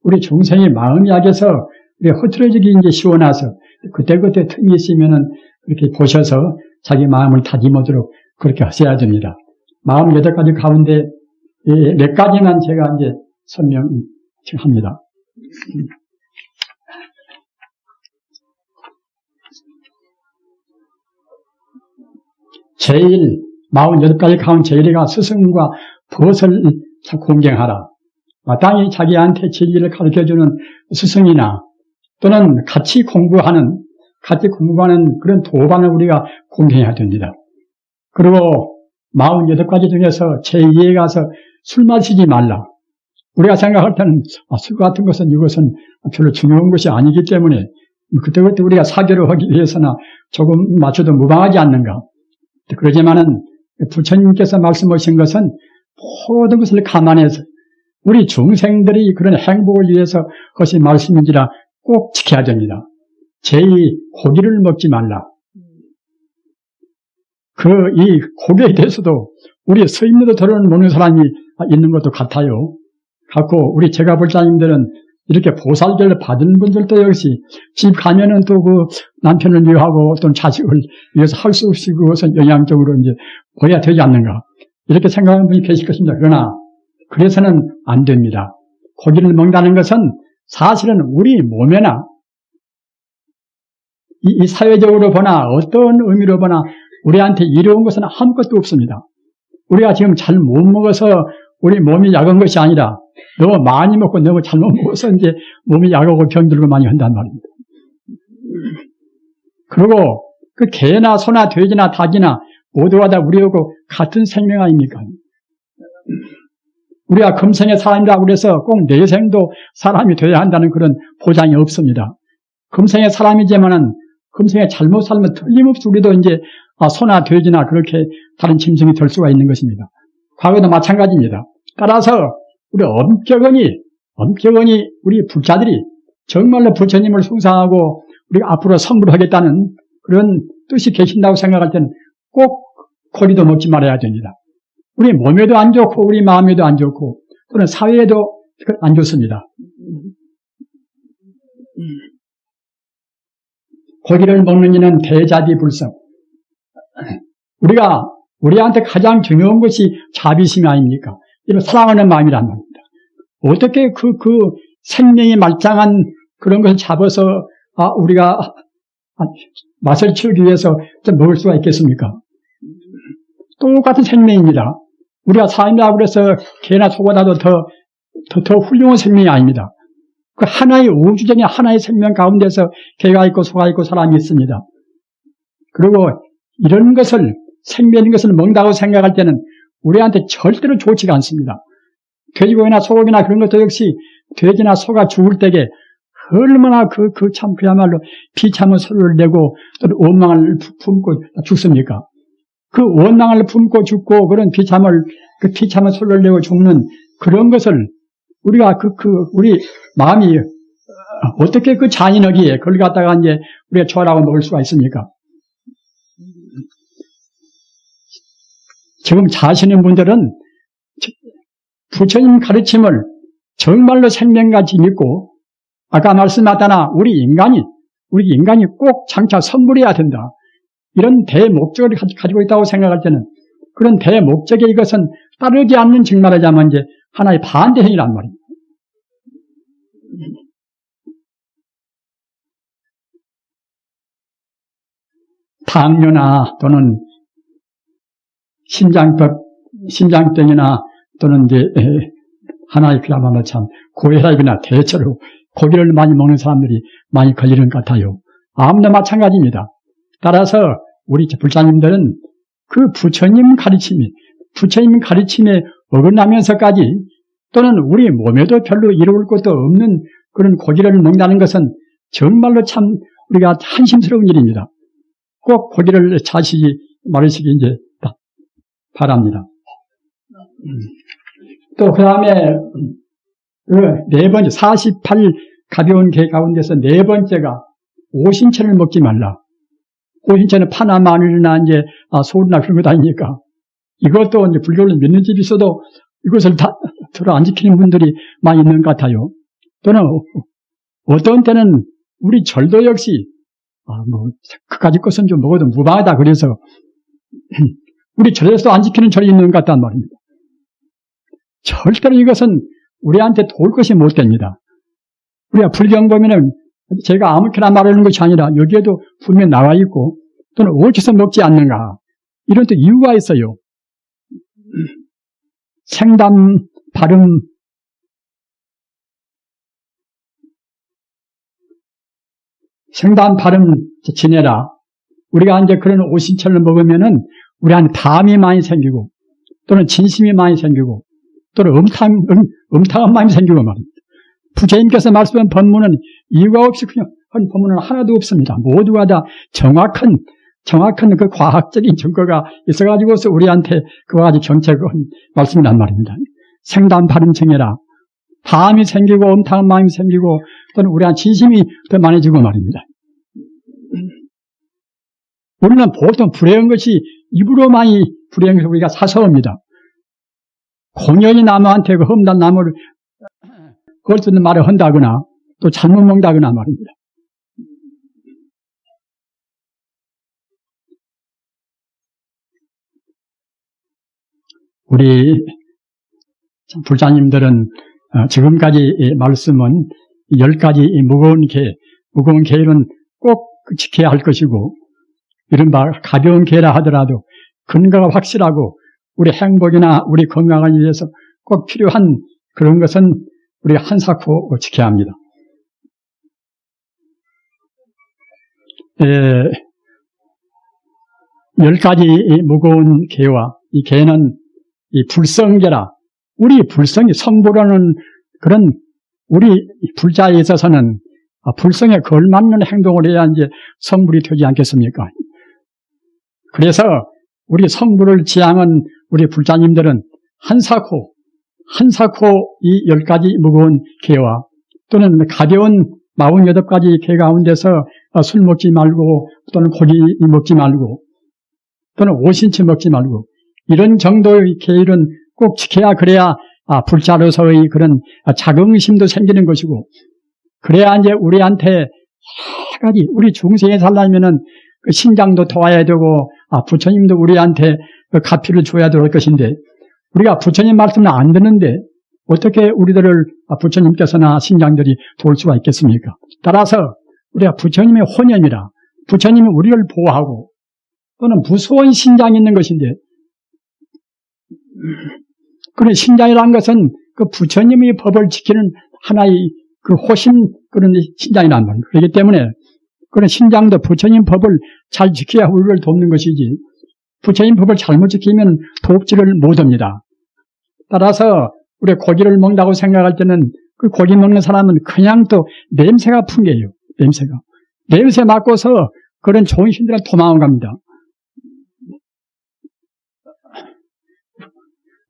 Speaker 1: 우리 중생의 마음이 약해서 흐트러지기 이제 쉬워나서 그때 틈이 있으면은 그렇게 보셔서 자기 마음을 다짐하도록 그렇게 하셔야 됩니다. 48가지 가운데 몇 가지만 제가 이제 설명합니다. 제일 48가지 가운데 제일이가 스승과 벗을 공경하라. 마땅히 자기한테 진리를 가르쳐주는 스승이나 또는 같이 공부하는 그런 도반을 우리가 공경해야 됩니다. 그리고 48가지 중에서 제2에 가서 술 마시지 말라. 우리가 생각할 때는 술 같은 것은 이것은 별로 중요한 것이 아니기 때문에 그때그때 우리가 사교를 하기 위해서나 조금 맞춰도 무방하지 않는가. 그러지만은 부처님께서 말씀하신 것은 모든 것을 감안해서 우리 중생들이 그런 행복을 위해서 하신 말씀인지라 꼭 지켜야 됩니다. 제2, 고기를 먹지 말라. 이 고기에 대해서도 우리 서임리도 들어는 먹는 사람이 있는 것도 같아요. 갖고 우리 제가불자님들은 이렇게 보살계를 받은 분들도 역시 집 가면은 또 그 남편을 미워하고 어떤 자식을 위해서 할 수 없이 그것은 영향적으로 이제 보여야 되지 않는가. 이렇게 생각하는 분이 계실 것입니다. 그러나 그래서는 안 됩니다. 고기를 먹는다는 것은 사실은 우리 몸에나 이 사회적으로 보나 어떤 의미로 보나 우리한테 이로운 것은 아무것도 없습니다. 우리가 지금 잘 못 먹어서 우리 몸이 약한 것이 아니라 너무 많이 먹고 너무 잘못 먹어서 이제 몸이 약하고 병들고 많이 한단 말입니다. 그리고 그 개나 소나 돼지나 닭이나 모두가 다 우리하고 같은 생명 아닙니까? 우리가 금생의 사람이라고 그래서 꼭 내생도 사람이 되어야 한다는 그런 보장이 없습니다. 금생의 사람이지만은 금생에 잘못 살면 틀림없이 우리도 이제 소나 돼지나 그렇게 다른 짐승이 될 수가 있는 것입니다. 과거도 마찬가지입니다. 따라서 우리 엄격하니 우리 불자들이 정말로 부처님을 숭상하고 우리가 앞으로 성불하겠다는 그런 뜻이 계신다고 생각할 때는 꼭 고기도 먹지 말아야 됩니다. 우리 몸에도 안 좋고 우리 마음에도 안 좋고 또는 사회에도 안 좋습니다. 고기를 먹는 이는 대자비불성. 우리한테 가장 중요한 것이 자비심이 아닙니까? 이런 사랑하는 마음이란 말입니다. 어떻게 그 생명이 말짱한 그런 것을 잡아서 우리가 맛을 치우기 위해서 먹을 수가 있겠습니까? 똑같은 생명입니다. 우리가 사람이라고 그래서 개나 소보다도 더 훌륭한 생명이 아닙니다. 그 하나의 우주적인 하나의 생명 가운데서 개가 있고 소가 있고 사람이 있습니다. 그리고 이런 것을 생명인 것을 먹는다고 생각할 때는 우리한테 절대로 좋지가 않습니다. 돼지고기나 소고기나 그런 것도 역시 돼지나 소가 죽을 때에 얼마나 그야말로 비참한 소리를 내고 또 원망을 품고 죽습니까? 그 원망을 품고 죽고 그런 비참한 소리를 내고 죽는 그런 것을 우리가 우리 마음이 어떻게 그 잔인하기에 그걸 갖다가 이제 우리가 좋아라고 먹을 수가 있습니까? 지금 자시는 분들은 부처님 가르침을 정말로 생명같이 믿고 아까 말씀하다나 우리 인간이 우리 인간이 꼭 장차 선물해야 된다. 이런 대목적을 가지고 있다고 생각할 때는 그런 대목적에 이것은 따르지 않는 즉 말하자면 이제 하나의 반대 행위란 말입니다. 당뇨나 또는 신장병이나 또는 이제 하나의 그야말로 참 고혈압이나 대체로 고기를 많이 먹는 사람들이 많이 걸리는 것 같아요. 아무나 마찬가지입니다. 따라서 우리 불자님들은 그 부처님 가르침에 어긋나면서까지 또는 우리 몸에도 별로 이로울 것도 없는 그런 고기를 먹는다는 것은 정말로 참 우리가 한심스러운 일입니다. 꼭 고기를 자시기 말으시기 이제 바랍니다. 또 그 다음에 네 번째 48 가벼운 개 가운데서 네 번째가 오신채를 먹지 말라. 오신채는 파나 마늘이나 이제 소리나 그런 거 아니니까 이것도 이제 불교를 믿는 집이 있어도 이것을 다 들어 안 지키는 분들이 많이 있는 것 같아요. 또는 어떤 때는 우리 절도 역시 그까짓 것은 좀 먹어도 무방하다 그래서 우리 절에서도 안 지키는 절이 있는 것 같단 말입니다. 절대로 이것은 우리한테 도울 것이 못 됩니다. 우리가 불경 보면은 제가 아무렇게나 말하는 것이 아니라 여기에도 분명히 나와 있고 또는 어디서 먹지 않는가 이런 또 이유가 있어요. 생담, 발음, 지내라. 우리가 이제 그런 오신철을 먹으면은 우리한테 담이 많이 생기고 또는 진심이 많이 생기고 또는 음탕한 마음이 생기고 말입니다. 부처님께서 말씀한 법문은 이유가 없이 그냥 한 법문은 하나도 없습니다. 모두가 다 정확한 그 과학적인 증거가 있어가지고서 우리한테 그와 같이 정책을 말씀이란 말입니다. 생담 발음 정해라. 담이 생기고 음탕한 마음이 생기고 또는 우리한 진심이 더 많아지고 말입니다. 우리는 보통 불행한 것이 입으로 많이 불행한 것을 우리가 사서옵니다. 공연히 나무한테 그 험단 나무를 그걸 쓰는 말을 한다거나 또 잘못 먹는다거나 말입니다. 우리 불자님들은 지금까지 말씀은 10가지 무거운 계율은 꼭 지켜야 할 것이고 이른바 가벼운 계라 하더라도 근거가 확실하고 우리 행복이나 우리 건강을 위해서 꼭 필요한 그런 것은 우리가 한사코 지켜야 합니다. 10가지 무거운 계와 이 계는 이 불성계라 우리 불성이 성부라는 그런 우리 불자에 있어서는 불성에 걸맞는 행동을 해야 이제 성불이 되지 않겠습니까? 그래서 우리 성불을 지향한 우리 불자님들은 한사코 이 10가지 무거운 계와 또는 가벼운 48가지 계 가운데서 술 먹지 말고 또는 고기 먹지 말고 또는 오신채 먹지 말고 이런 정도의 계율은 꼭 지켜야 그래야 불자로서의 그런 자긍심도 생기는 것이고 그래야 이제 우리한테 여러 가지 우리 중생에 살려면은 그 신장도 도와야 되고 부처님도 우리한테 그 가피를 줘야 될 것인데 우리가 부처님 말씀을 안 듣는데 어떻게 우리들을 부처님께서나 신장들이 도울 수가 있겠습니까? 따라서 우리가 부처님의 혼연이라 부처님이 우리를 보호하고 또는 무서운 신장이 있는 것인데 그런 신장이라는 것은 그 부처님의 법을 지키는 하나의 그 호신 그런 신장이란 말입니다. 그렇기 때문에 그런 신장도 부처님 법을 잘 지켜야 우리를 돕는 것이지 부처님 법을 잘못 지키면 돕지를 못합니다. 따라서 우리 고기를 먹는다고 생각할 때는 그 고기 먹는 사람은 그냥 또 냄새가 풍겨요. 냄새 맡고서 그런 좋은 신들은 도망을 갑니다.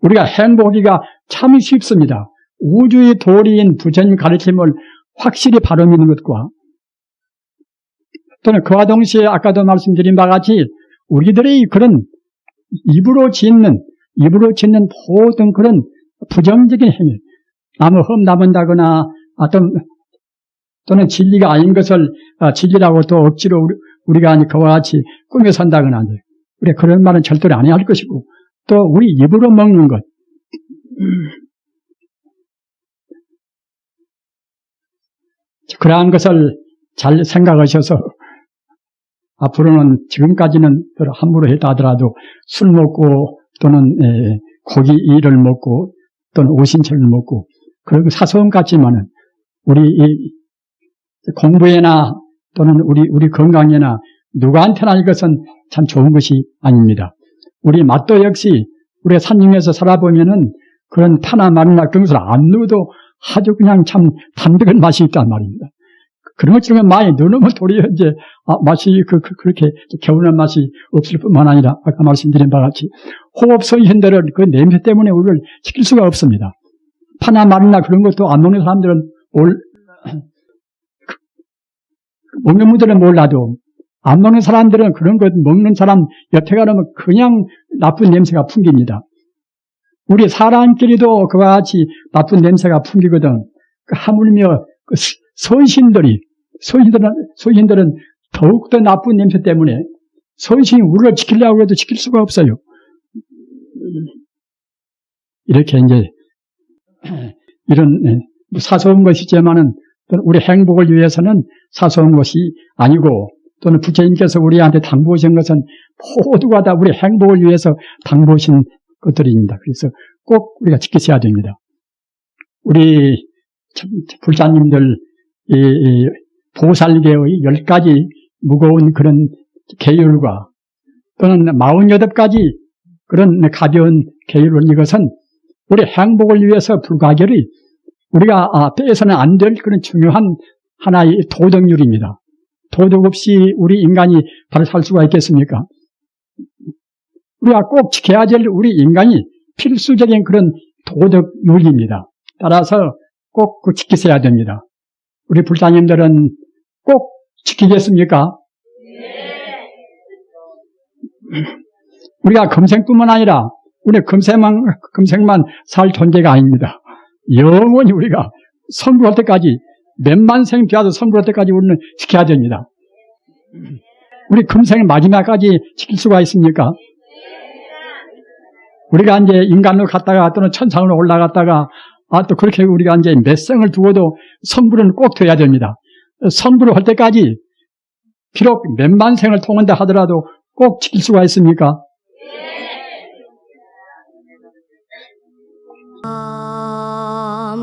Speaker 1: 우리가 행복하기가 참 쉽습니다. 우주의 도리인 부처님 가르침을 확실히 바로 믿는 것과 또는 그와 동시에 아까도 말씀드린 바와 같이 우리들의 그런 입으로 짓는 모든 그런 부정적인 행위, 남을 험담한다거나 또는 진리가 아닌 것을 진리라고 또 억지로 우리가 그와 같이 꾸며 산다거나 우리 그런 말은 절대로 안 해야 할 것이고 또 우리 입으로 먹는 것 그러한 것을 잘 생각하셔서 앞으로는 지금까지는 함부로 했다 하더라도 술 먹고 또는 고기를 먹고 또는 오신채를 먹고 그런 사소한 같지만은 우리 공부에나 또는 우리 건강에나 누구한테나 이것은 참 좋은 것이 아닙니다. 우리 맛도 역시 우리가 산중에서 살아보면은 그런 파나 마늘이나 그런 것을 안 넣어도 아주 그냥 참 담백한 맛이 있단 말입니다. 그런 것처럼 많이 넣으면 도리어 이제 맛이 그렇게 개운한 맛이 없을 뿐만 아니라 아까 말씀드린 바와 같이 호흡선신들은 그 냄새 때문에 우리를 지킬 수가 없습니다. 파나 마늘이나 그런 것도 안 먹는 사람들은 먹는 분들은 몰라도 안 먹는 사람들은 그런 것 먹는 사람 옆에 가면 그냥 나쁜 냄새가 풍깁니다. 우리 사람끼리도 그와 같이 나쁜 냄새가 풍기거든. 하물며 선신들은 더욱더 나쁜 냄새 때문에 선신이 우리를 지키려고 해도 지킬 수가 없어요. 이렇게 이제 이런 사소한 것이지만은 우리 행복을 위해서는 사소한 것이 아니고 또는 부처님께서 우리한테 당부하신 것은 모두가 다 우리 행복을 위해서 당부하신 것들입니다. 그래서 꼭 우리가 지키셔야 됩니다. 우리 불자님들 보살계의 10가지 무거운 그런 계율과 또는 48가지 그런 가벼운 계율을 이것은 우리 행복을 위해서 불가결히 우리가 빼서는 안 될 그런 중요한 하나의 도덕률입니다. 도덕 없이 우리 인간이 바로 살 수가 있겠습니까? 우리가 꼭 지켜야 될 우리 인간이 필수적인 그런 도덕률입니다. 따라서 꼭 지키셔야 됩니다. 우리 불자님들은 꼭 지키겠습니까? 우리가 금생뿐만 아니라 우리 금생만 살 존재가 아닙니다. 영원히 우리가 성불할 때까지 몇만 생 되어도 성불할 때까지 우리는 지켜야 됩니다. 우리 금생 마지막까지 지킬 수가 있습니까? 우리가 이제 인간으로 갔다가 또는 천상으로 올라갔다가 또 그렇게 우리가 이제 몇 생을 두고도 성불은 꼭 돼야 됩니다. 성불을 할 때까지 비록 몇만 생을 통한다 하더라도 꼭 지킬 수가 있습니까?
Speaker 4: 나